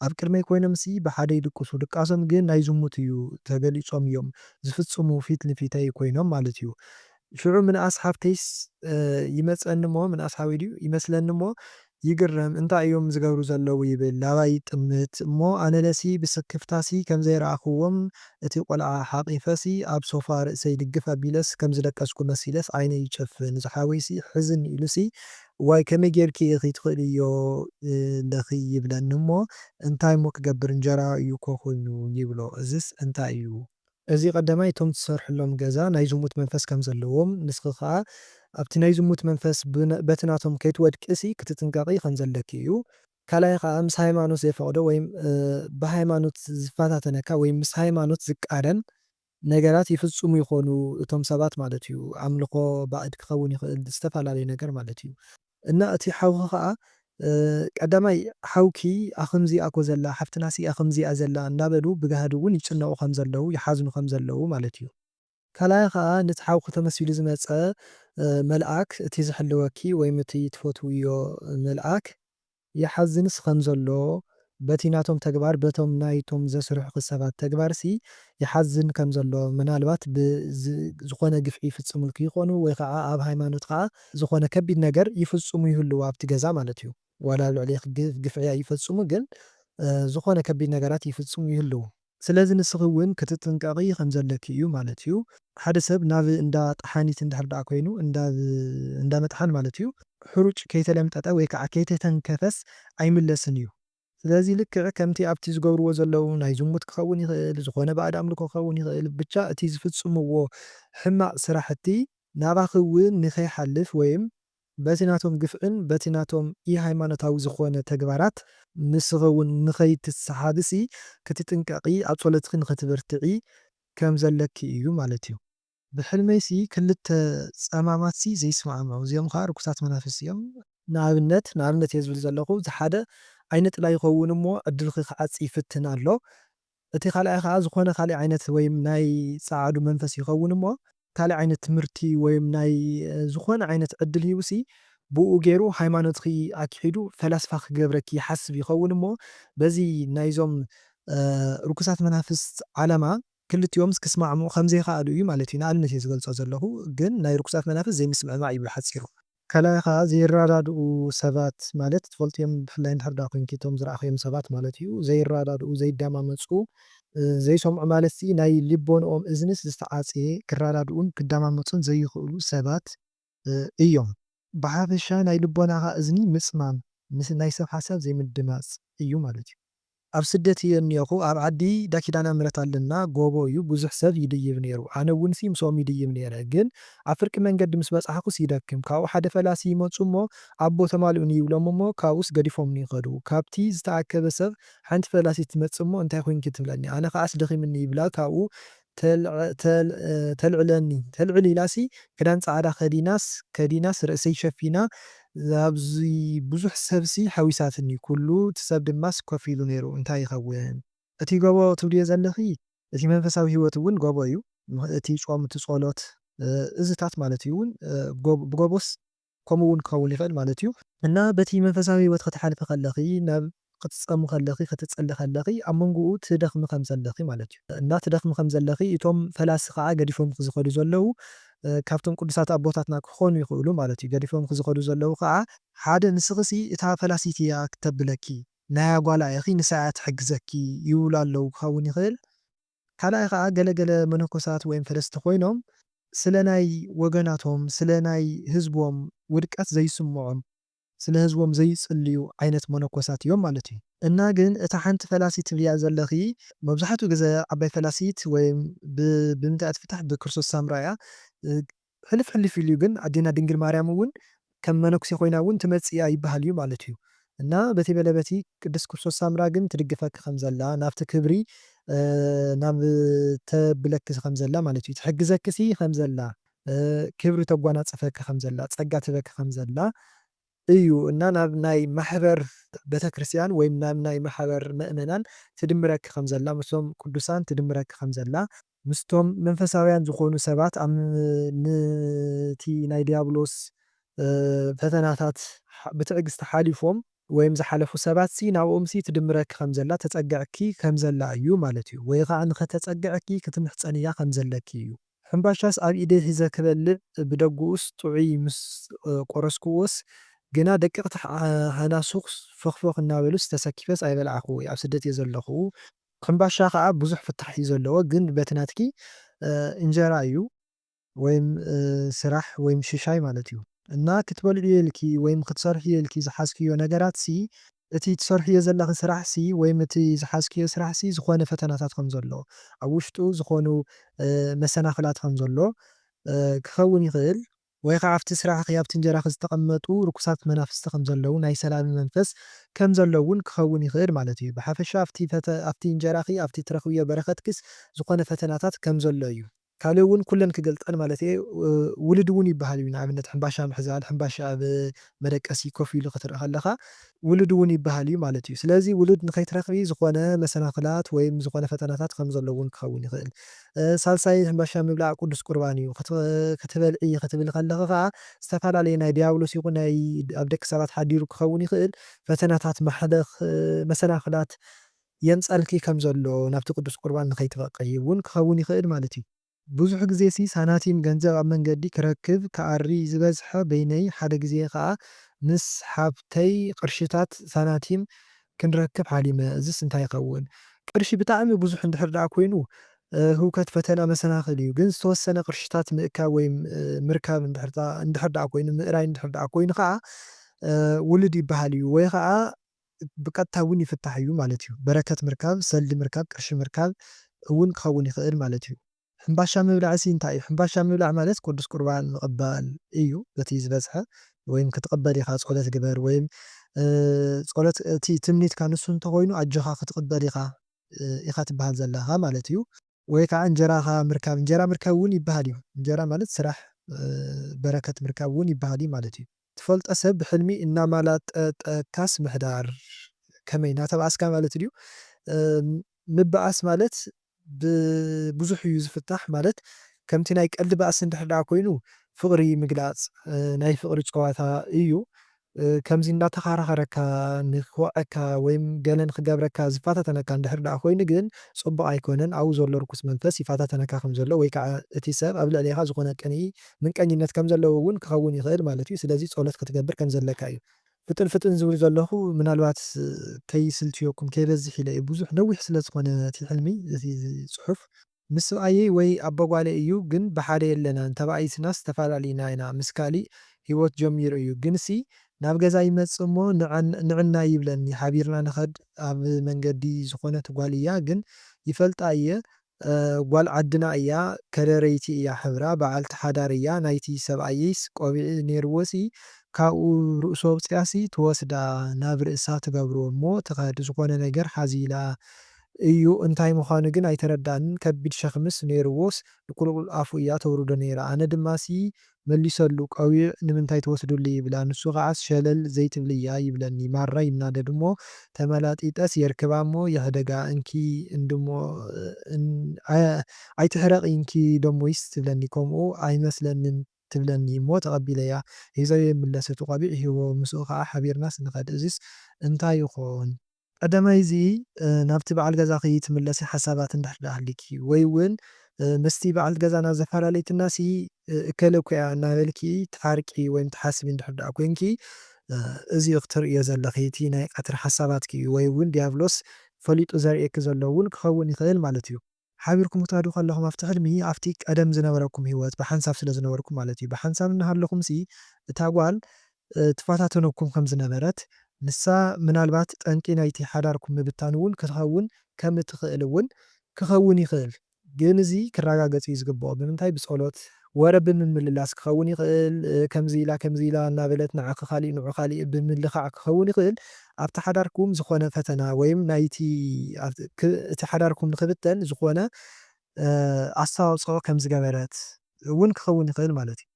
ኣብ ቅድመይ ኮይኖምሲ ብሓደ ይድቅሱ ድቃሶም ግን ናይ ዝሙት እዩ ተገሊፆም እዮም ዝፍፅሙ ፊት ንፊተይ ኮይኖም ማለት እዩ። ሽዑ ምንኣስ ሓፍተይስ ይመፀኒ እሞ ምንኣስ ሓወይ ድዩ ይመስለኒ እሞ ይግረም እንታይ እዮም ዝገብሩ ዘለዉ ይብል ላባይ ይጥምት እሞ ኣነ ለሲ ብስክፍታሲ ከም ዘይረኣኽዎም እቲ ቆልዓ ሓቒፈሲ ኣብ ሶፋ ርእሰይ ድግፍ ኣቢለስ ከም ዝደቀስኩ መሲለስ ዓይነይ ይጨፍን እዚ ሓወይሲ ሕዝን ኢሉሲ ዋይ ከመይ ጌርኪ ኢኺ ትኽእልዮ ለኺ ይብለኒ እሞ እንታይ እሞ ክገብር እንጀራ እዩ ኮ ኮይኑ ይብሎ እዝስ እንታይ እዩ? እዚ ቀዳማይ እቶም ዝሰርሕሎም ገዛ ናይ ዝሙት መንፈስ ከም ዘለዎም ንስኺ ከዓ ኣብቲ ናይ ዝሙት መንፈስ በቲ ናቶም ከይትወድቅሲ ክትጥንቀቂ ከም ዘለኪ እዩ። ካልኣይ ከዓ ምስ ሃይማኖት ዘይፈቕዶ ወይም ብሃይማኖት ዝፈታተነካ ወይም ምስ ሃይማኖት ዝቃረን ነገራት ይፍፅሙ ይኾኑ እቶም ሰባት ማለት እዩ። ኣምልኾ ባእድ ክኸውን ይኽእል ዝተፈላለዩ ነገር ማለት እዩ። እና እቲ ሓውኺ ከዓ ቀዳማይ ሓውኪ ኣኸምዚኣ ኮ ዘላ ሓፍትናሲ ኣኸምዚኣ ዘላ እናበሉ ብጋህዲ እውን ይጭነቑ ከም ዘለዉ ይሓዝኑ ከም ዘለዉ ማለት እዩ። ካልኣይ ከዓ ነቲ ሓውኺ ተመሲሉ ዝመፀ መልኣክ እቲ ዝሕልወኪ ወይም እቲ ትፈትውዮ መልኣክ ይሓዝንስ ከም ዘሎ በቲ ናቶም ተግባር በቶም ናይቶም ዘስርሑኺ ሰባት ተግባርሲ ይሓዝን ከም ዘሎ ምናልባት ዝኾነ ግፍዒ ይፍፅሙልኪ ይኾኑ ወይ ከዓ ኣብ ሃይማኖት ከዓ ዝኾነ ከቢድ ነገር ይፍፅሙ ይህልዉ ኣብቲ ገዛ ማለት እዩ። ዋላ ልዕለይኺ ግፍዒ ኣይፈፅሙ ግን ዝኾነ ከቢድ ነገራት ይፍፅሙ ይህልዉ። ስለዚ ንስኺ እውን ክትጥንቀቂ ከም ዘለኪ እዩ ማለት እዩ። ሓደ ሰብ ናብ እንዳ ጠሓኒት እንድሕር ዳኣ ኮይኑ እንዳ መጥሓን ማለት እዩ ሕሩጭ ከይተለምጠጠ ወይ ከዓ ከይተተንከፈስ ኣይምለስን እዩ። ስለዚ ልክዕ ከምቲ ኣብቲ ዝገብርዎ ዘለዉ ናይ ዝሙት ክኸውን ይኽእል ዝኾነ ባእድ ኣምልኮ ክኸውን ይኽእል ብቻ እቲ ዝፍጽምዎ ሕማቕ ስራሕቲ ናባኺ እውን ንኸይሓልፍ ወይም በቲ ናቶም ግፍዕን በቲ ናቶም ኢ-ሃይማኖታዊ ዝኾነ ተግባራት ንስኺ እውን ንኸይትሰሓብሲ ክትጥንቀቂ ኣብ ጸሎትኪ ንኽትበርትዒ ከም ዘለኪ እዩ ማለት እዩ። ብሕልመይሲ ክልተ ጸማማትሲ ዘይሰማዕምዑ እዚኦም ከዓ ርኩሳት መናፍስቲ እዮም። ንኣብነት እየ ዝብል ዘለኹ እቲ ሓደ ዓይነ ጥላ ይኸውን እሞ ዕድልኺ ክዓጽ ይፍትን ኣሎ። እቲ ካልኣይ ከዓ ዝኾነ ካሊእ ዓይነት ወይም ናይ ጸዓዱ መንፈስ ይኸውን እሞ ካሊእ ዓይነት ትምህርቲ ወይም ናይ ዝኾነ ዓይነት ዕድል ሂቡሲ ብኡ ገይሩ ሃይማኖትኺ ኣክሒዱ ፈላስፋ ክገብረኪ ይሓስብ ይኸውን እሞ በዚ ናይዞም ርኩሳት መናፍስት ዓላማ ክልቲኦምስ ክስማዕምዑ ከም ዘይከኣሉ እዩ ማለት እዩ። ንኣብነት እየ ዝገልጾ ዘለኹ ግን ናይ ርኩሳት መናፍስት ዘይምስምዕማዕ እዩ ብሓፂሩ። ካልኣይ ከዓ ዘይረዳድኡ ሰባት ማለት ትፈልጥዮም ብፍላይ እንድሕር ዳ ኮንኪ እቶም ዝረኣኽዮም ሰባት ማለት እዩ ዘይረዳድኡ ዘይደማመፁ ዘይሰምዑ ማለት ናይ ልቦንኦም እዝንስ ዝተዓጽየ ክረዳድኡን ክደማመፁን ዘይኽእሉ ሰባት እዮም። ብሓፈሻ ናይ ልቦናኻ እዝኒ ምጽማም ናይ ሰብ ሓሳብ ዘይምድማጽ እዩ ማለት እዩ። ኣብ ስደት እየ እኒአኹ ኣብ ዓዲ ዳኪዳና ምሕረት ኣለና ጎቦ እዩ ብዙሕ ሰብ ይድይብ ነይሩ ኣነ እውን ምስኦም ይድይብ ነይረ ግን ኣብ ፍርቂ መንገዲ ምስ በጻሕኩስ ይደክም ካብኡ ሓደ ፈላሲ ይመጹ እሞ ኣቦ ተማሊኡኒ ይብሎም እሞ ካብኡስ ገዲፎምኒ ይኸዱ ካብቲ ዝተኣከበ ሰብ ሓንቲ ፈላሲት ትመጽእ እሞ እንታይ ኮንኪ ትብለኒ ኣነ ከዓስ ደኺሙኒ ይብላ ካብኡ ተልዕል ኢላሲ ክዳን ጻዕዳ ከዲናስ ርእሰይ ሸፊና ኣብዚ ብዙሕ ሰብሲ ሓዊሳትኒ ኩሉ እቲ ሰብ ድማስ ኮፍ ኢሉ ነይሩ እንታይ ይኸውን እቲ ጎቦ ትብልዮ ዘለኺ እቲ መንፈሳዊ ህይወት እውን ጎቦ እዩ እቲ ጾም እቲ ጸሎት እዝታት ማለት እዩ እውን ብጎቦስ ከምኡ እውን ክኸውን ይኽእል ማለት እዩ እና በቲ መንፈሳዊ ህይወት ክትሓልፍ ከለኺ ናብ ክትጸሙ ከለኺ ክትጸሊ ከለኺ ኣብ መንጎኡ ትደኽሚ ከም ዘለኺ ማለት እዩ እና ትደኽሚ ከም ዘለኺ እቶም ፈላሲ ከዓ ገዲፎም ክዝኸዱ ዘለዉ ካብቶም ቅዱሳት ኣቦታትና ክኾኑ ይኽእሉ ማለት እዩ ገዲፎም ክዝኸዱ ዘለዉ ከዓ ሓደ ንስኽሲ እታ ፈላሲት እያ ክተብለኪ ናይ ጓላ ኢኺ ንሳ እያ ትሕግዘኪ ይብሉ ኣለዉ ክኸውን ይኽእል። ካልኣይ ከዓ ገለገለ መነኮሳት ወይም ፈለስቲ ኮይኖም ስለ ናይ ወገናቶም ስለ ናይ ህዝቦም ውድቀት ዘይስምዖም ስለ ህዝቦም ዘይጽልዩ ዓይነት መነኮሳት እዮም ማለት እዩ እና ግን እታ ሓንቲ ፈላሲት ትብልያ ዘለኺ መብዛሕትኡ ግዜ ዓባይ ፈላሲት ወይም ብምንታይ እያ ትፍታሕ ብክርስቶስ ሳምራ እያ ሕልፍ ሕልፍ ኢሉ ግን ኣዴና ድንግል ማርያም እውን ከም መነኩሴ ኮይና እውን ትመጽእ እያ ይበሃል እዩ ማለት እዩ እና በቲ በለበቲ ቅድስት ክርስቶስ ሳምራ ግን ትድግፈኪ ከም ዘላ ናብቲ ክብሪ ናብ ተብለኪ ከም ዘላ ማለት እዩ ትሕግዘኪሲ ከም ዘላ ክብሪ ተጓናጽፈኪ ከም ዘላ ጸጋ ትበኪ ከም ዘላ እዩ እና ናብ ናይ ማሕበር ቤተክርስቲያን ወይም ናብ ናይ ማሕበር ምእመናን ትድምረኪ ከም ዘላ ምስቶም ቅዱሳን ትድምረኪ ከም ዘላ ምስቶም መንፈሳውያን ዝኾኑ ሰባት ነቲ ናይ ዲያብሎስ ፈተናታት ብትዕግስቲ ሓሊፎም ወይም ዝሓለፉ ሰባትሲ ናብኦምሲ ትድምረኪ ከም ዘላ ተጸግዐኪ ከም ዘላ እዩ ማለት እዩ ወይ ከዓ ንኸተጸግዐኪ ክትምሕፀን እያ ከም ዘለኪ እዩ። ሕምባሻስ ኣብ ኢደ ሒዘ ክበልዕ ብደጉኡስ ጥዑይ ምስ ቆረስክዎስ ግና ደቂቕቲ ሃናሱኽ ፍኽፍኽ እናበሉስ ተሰኪፈስ ኣይበልዓኹ ኣብ ስደት እየ ዘለኹ ሕምባሻ ከዓ ብዙሕ ፍታሕ እዩ ዘለዎ ግን በቲ ናትኪ እንጀራ እዩ ወይም ስራሕ ወይም ሽሻይ ማለት እዩ እና ክትበልዕዮ ኢልኪ ወይም ክትሰርሕዮ ኢልኪ ዝሓዝክዮ ነገራትሲ እቲ ትሰርሕዮ ዘለኺ ስራሕሲ ወይም እቲ ዝሓዝክዮ ስራሕሲ ዝኾነ ፈተናታት ከም ዘሎ ኣብ ውሽጡ ዝኾኑ መሰናኽላት ከም ዘሎ ክኸውን ይኽእል ወይ ከዓ ኣብቲ ስራሕኺ ኣብቲ እንጀራኺ ዝተቐመጡ ርኩሳት መናፍስቲ ከም ዘለዉ ናይ ሰላም መንፈስ ከም ዘሎ እውን ክኸውን ይኽእል ማለት እዩ ብሓፈሻ ኣብቲ እንጀራኺ ኣብቲ ትረኽብዮ በረኸትክስ ዝኾነ ፈተናታት ከም ዘሎ እዩ ካልእ እውን ኩለን ክገልጠን ማለት እየ ውልድ እውን ይበሃል እዩ ንኣብነት ሕምባሻ ምሕዛል ሕምባሻ ኣብ መደቀሲ ኮፍ ኢሉ ክትርኢ ከለኻ ውልድ እውን ይበሃል እዩ ማለት እዩ ስለዚ ውልድ ንኸይትረኽቢ ዝኾነ መሰናኽላት ወይም ዝኾነ ፈተናታት ከም ዘለዎ እውን ክኸውን ይኽእል ሳልሳይ ሕምባሻ ምብላዕ ቅዱስ ቁርባን እዩ ክትበልዒ ክትብል ከለኻ ከዓ ዝተፈላለየ ናይ ዲያብሎስ ይኹን ናይ ኣብ ደቂ ሰባት ሓዲሩ ክኸውን ይኽእል ፈተናታት ማሕለኽ መሰናኽላት የምፀልኪ ከም ዘሎ ናብቲ ቅዱስ ቁርባን ንኸይትበቅዕ እውን ክኸውን ይኽእል ማለት እዩ ብዙሕ ግዜ ሲ ሳናቲም ገንዘብ ኣብ መንገዲ ክረክብ ከኣሪ ዝበዝሐ በይነይ ሓደ ግዜ ከዓ ምስ ሓብተይ ቅርሽታት ሳናቲም ክንረክብ ሓሊመ እዝስ እንታይ ይኸውን ቅርሺ ብጣዕሚ ብዙሕ እንድሕር ደኣ ኮይኑ ህውከት ፈተና መሰናኽል እዩ ግን ዝተወሰነ ቅርሽታት ምእካብ ወይም ምርካብ እንድሕር ደኣ ኮይኑ ምእራይ እንድሕር ደኣ ኮይኑ ከዓ ውልድ ይበሃል እዩ ወይ ከዓ ብቀጥታ እውን ይፍታሕ እዩ ማለት እዩ። በረከት ምርካብ፣ ሰልዲ ምርካብ፣ ቅርሺ ምርካብ እውን ክኸውን ይኽእል ማለት እዩ። ሕምባሻ ምብላዕሲ እንታይ እዩ? ሕምባሻ ምብላዕ ማለት ቅዱስ ቁርባን ምቕባል እዩ። በቲ ዝበፅሐ ወይም ክትቅበል ኢኻ ጸሎት ግበር ወይም ጸሎት እቲ ትምኒትካ ንሱ እንተኾይኑ ኣጆኻ ክትቅበል ኢኻ ትበሃል ዘለኻ ማለት እዩ። ወይ ከዓ እንጀራኻ ምርካብ እንጀራ ምርካብ እውን ይበሃል እዩ። እንጀራ ማለት ስራሕ በረከት ምርካብ እውን ይበሃል እዩ ማለት እዩ። ትፈልጦ ሰብ ብሕልሚ እናማላጠጠካስ ምሕዳር ከመይ እናተባእስካ ማለት ድዩ? ምብኣስ ማለት ብብዙሕ እዩ ዝፍታሕ ማለት ከምቲ ናይ ቀልዲ በኣሲ እንድሕር ደኣ ኮይኑ ፍቕሪ ምግላፅ ናይ ፍቕሪ ጨዋታ እዩ። ከምዚ እናተኻራኸረካ ንክወቀካ ወይም ገለ ንክገብረካ ዝፋታተነካ እንድሕር ደኣ ኮይኑ ግን ፅቡቅ ኣይኮነን። ኣብኡ ዘሎ ርኩስ መንፈስ ይፋታተነካ ከም ዘሎ ወይ ከዓ እቲ ሰብ ኣብ ልዕሊኻ ዝኾነ ምንቀኝነት ከም ዘለዎ እውን ክኸውን ይኽእል ማለት እዩ። ስለዚ ጸሎት ክትገብር ከም ዘለካ እዩ። ፍጥን ፍጥን ዝብል ዘለኹ ምናልባት ከይስልትየኩም ከይበዝሕ ኢለ እዩ። ብዙሕ ነዊሕ ስለ ዝኾነ እቲ ሕልሚ እቲ ፅሑፍ ምስ ሰብኣየይ ወይ ኣቦ ጓለይ እዩ ግን ብሓደ የለናን ተባኢትናስ ተፈላለዩና ኢና ምስ ካሊእ ሂወት ጀሚሩ እዩ ግንሲ ናብ ገዛ ይመጽእ እሞ ንዕና ይብለኒ ሓቢርና ንኸድ ኣብ መንገዲ ዝኾነት ጓል እያ ግን ይፈልጣ እየ ጓል ዓድና እያ ከደረይቲ እያ ሕብራ በዓልቲ ሓዳር እያ ናይቲ ሰብኣየይስ ቆቢዕ ነይርዎሲ ካብኡ ርእሶ ኣውፂኣሲ ትወስዳ ናብ ርእሳ ትገብሮ እሞ ትኸድ ዝኾነ ነገር ሓዚላ እዩ እንታይ ምዃኑ ግን ኣይተረዳእንን ከቢድ ሸኽምስ ነይርዎስ ንቁልቁል ኣፉ እያ ተውርዶ ነይራ ኣነ ድማሲ መሊሰሉ ቆቢዕ ንምንታይ ትወስዱሉ ይብላ ንሱ ኸዓስ ሸለል ዘይትብል እያ ይብለኒ ማራ ይናደድ እሞ ተመላጢጠስ የርክባ እሞ የህደጋ እንኪ እንድሞ ኣይትሕረቂ እንኪ ደሞይስ ትብለኒ ከምኡ ኣይመስለንን ትብለኒ እሞ ተቐቢለያ ሒዘዮ የምለስ እቲ ቆቢዕ ሂቦ ምስኡ ከዓ ሓቢርናስ ንኸድ እዚስ እንታይ ይኾን? ቀዳማይ እዚ ናብቲ በዓል ገዛ ከይትምለሲ ሓሳባት እንድሕር ደኣ ሃልይኪ ወይ እውን ምስቲ በዓል ገዛና ዘፈላለይትናሲ እከለ እኮ እያ እናበልኪ ትሓርቂ ወይም ትሓስቢ እንድሕር ደኣ ኮንኪ እዚ ክትርእዮ ዘለኺ እቲ ናይ ቀትሪ ሓሳባትኪ እዩ ወይ እውን ዲያብሎስ ፈሊጡ ዘርእየኪ ዘሎ እውን ክኸውን ይኽእል ማለት እዩ። ሓቢርኩም ክትኸዱ ከለኹም ኣብቲ ሕልሚ ኣብቲ ቀደም ዝነበረኩም ሂወት ብሓንሳብ ስለ ዝነበርኩም ማለት እዩ ብሓንሳብ እናሃለኹምሲ እታ ጓል ትፈታተነኩም ከም ዝነበረት ንሳ ምናልባት ጠንቂ ናይቲ ሓዳርኩም ምብታን እውን ክትኸውን ከም እትኽእል እውን ክኸውን ይኽእል ግን እዚ ክረጋገፅ እዩ ዝግብኦ ብምንታይ ብጸሎት ወረ ብምምልላስ ክኸውን ይኽእል ከምዚ ኢላ እናበለት ንዓኺ ካሊእ ንዑ ካሊእ ብምልኻዕ ክኸውን ይኽእል ኣብቲ ሓዳርኩም ዝኾነ ፈተና ወይም ናይቲ እቲ ሓዳርኩም ንክብተን ዝኾነ ኣስተዋፅኦ ከም ዝገበረት እውን ክኸውን ይኽእል ማለት እዩ።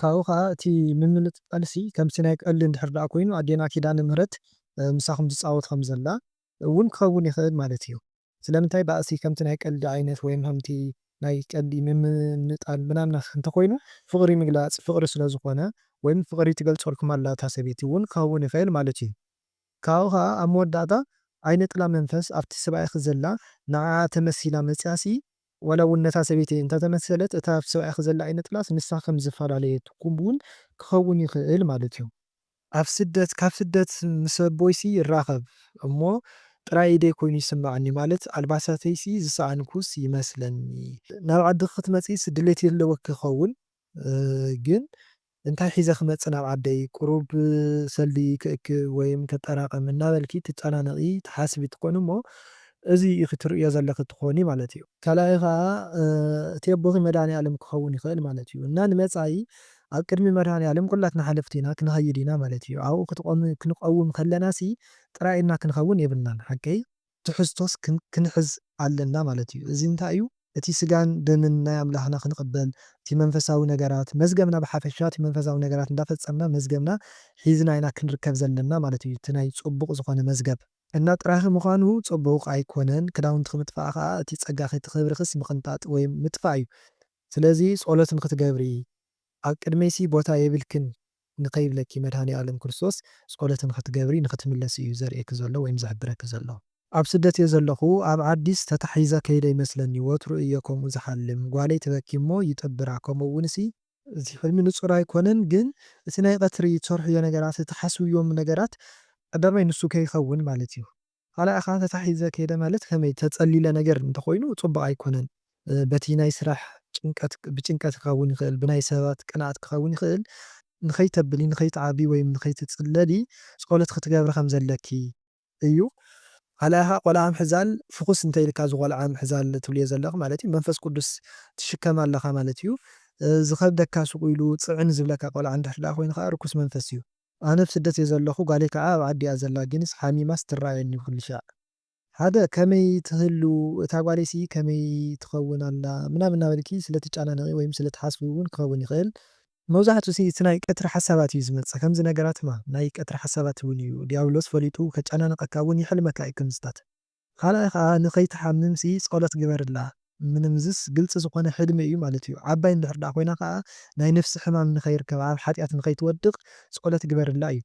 ካብኡ ከዓ እቲ ምምልጣልሲ ከምቲ ናይ ቀልዲ እንድሕር ደኣ ኮይኑ ኣዴና ኪዳነ ምህረት ምሳኹም ዝፃወት ከም ዘላ እውን ክኸውን ይኽእል ማለት እዩ። ስለምንታይ በእሲ ከምቲ ናይ ቀልዲ ዓይነት ወይም ከምቲ ናይ ቀልዲ ምምንጣል ምናምን እንተኮይኑ ፍቕሪ ምግላፅ ፍቕሪ ስለ ዝኾነ ወይም ፍቕሪ ትገልፀልኩም ኣላ እታ ሰበይቲ እውን ክኸውን ይኽእል ማለት እዩ። ካብኡ ከዓ ኣብ መወዳእታ ዓይነ ጥላ መንፈስ ኣብቲ ሰብኣይ ዘላ ንዓዓ ተመሲላ መፅያሲ ወላ እውን ነታ ሰበይቲ እንተተመሰለት እታ ኣብቲ ሰብኣይ ዘላ ዓይነ ጥላስ ንሳ ከም ዝፈላለየትኩም እውን ክኸውን ይኽእል ማለት እዩ። ካብ ስደት ምስ ኣቦይሲ ይራኸብ እሞ ጥራይ ኢደይ ኮይኑ ይስማዓኒ ማለት ኣልባሳተይሲ ዝሰኣንኩስ ይመስለኒ ናብ ዓዲ ክትመፂስ ድሌት የለወኪ ክኸውን ግን እንታይ ሒዘ ክመፅእ ናብ ዓደይ ቁሩብ ሰልዲ ክእክብ ወይም ከጠራቅም እናበልኪ ትጨናነቂ ትሓስቢ ትኾን እሞ እዚ ክትርእዮ ዘለኺ ትኾኒ ማለት እዩ። ካልኣይ ከዓ እቲ ኣቦኺ መድሃኒዓለም ክኸውን ይኽእል ማለት እዩ እና ንመፃኢ ኣብ ቅድሚ መድሃኒዓለም ኩላትና ሓለፍቲ ኢና ክንኸይድ ኢና ማለት እዩ። ኣብኡ ክንቀውም ከለናሲ ጥራይ ኢልና ክንኸውን የብልናን ሓቀይ ትሕዝቶስ ክንሕዝ ኣለና ማለት እዩ። እዚ እንታይ እዩ? እቲ ስጋን ደምን ናይ ኣምላኽና ክንቅበል እቲ መንፈሳዊ ነገራት መዝገብና ብሓፈሻ እቲ መንፈሳዊ ነገራት እንዳፈፀምና መዝገብና ሒዝና ኢና ክንርከብ ዘለና ማለት እዩ። እቲ ናይ ፅቡቕ ዝኾነ መዝገብ እና ጥራይ ምዃኑ ፅቡቕ ኣይኮነን ክዳውንቲ ምጥፋእ ከዓ እቲ ፀጋኺ እቲ ክብርክስ ምቕንጣጥ ወይም ምጥፋእ እዩ። ስለዚ ጸሎት ንክትገብሪ ኣብ ቅድመይሲ ቦታ የብልክን ንኸይብለኪ መድሃኒዓለም ክርስቶስ ጸሎት ንክትገብሪ ንክትምለስ እዩ ዘርእየኪ ዘሎ ወይም ዝሕብረኪ ዘሎ። ኣብ ስደት እየ ዘለኹ ኣብ ዓዲስ ተታሒዘ ከይደ ይመስለኒ ወትሩ እየ ከምኡ ዝሓልም ጓለይ ትበኪ እሞ ይጥብራ ከምኡ እውንሲ እዚ ሕልሚ ንጹር ኣይኮነን ግን እቲ ናይ ቀትሪ ትሰርሕዮ ነገራት እቲ ሓስብዮም ነገራት ቀዳማይ ንሱ ከይኸውን ማለት እዩ። ካልኣይ ከዓ ተታሒዘ ከይደ ማለት ከመይ ተጸሊለ ነገር እንተኾይኑ ጽቡቕ ኣይኮነን በቲ ናይ ስራሕ ብጭንቀት ክኸውን ይኽእል ብናይ ሰባት ቅንዓት ክኸውን ይኽእል ንኸይተብሊ ንኸይትዓቢ ወይም ንኸይትጽለሊ ጸሎት ክትገብሪ ከም ዘለኪ እዩ ካልኣይ ከዓ ቆልዓ ምሕዛል ፍኹስ እንተኢልካ ዝቆልዓ ምሕዛል ትብልዮ ዘለኹ ማለት እዩ መንፈስ ቅዱስ ትሽከም ኣለኻ ማለት እዩ። ዝከብደካ ሱቕ ኢሉ ፅዕን ዝብለካ ቆልዓ እንድሕር ዳኣ ኮይኑ ከዓ ርኩስ መንፈስ እዩ። ኣነ ብስደት እየ ዘለኹ ጓለይ ከዓ ኣብ ዓዲ እያ ዘላ ግንስ ሓሚማስ ትረኣየኒ ኩሉ ሻዕ ሓደ ከመይ ትህሉ እታ ጓለይሲ ከመይ ትኸውን ኣላ ምናምን እናበልኪ ስለትጨናነቂ ወይም ስለትሓስቢ እውን ክኸውን ይኽእል። መብዛሕትኡ እቲ ናይ ቀትሪ ሓሳባት እዩ ዝመፅእ ከምዚ ነገራት ናይ ቀትሪ ሓሳባት እውን እዩ ዲያብሎስ ፈሊጡ ከጨናንቀካ እውን ይሕልመካ እዩ ከምዝታት። ካልኣይ ከዓ ንከይትሓምም ጸሎት ግበርላ ምንምዝስ ግልፂ ዝኾነ ሕልሚ እዩ ማለት እዩ። ዓባይ እንድሕር ዳኣ ኮይና ከዓ ናይ ነፍሲ ሕማም ንከይርከብ ኣብ ሓጢኣት ንከይትወድቕ ጸሎት ግበርላ እዩ።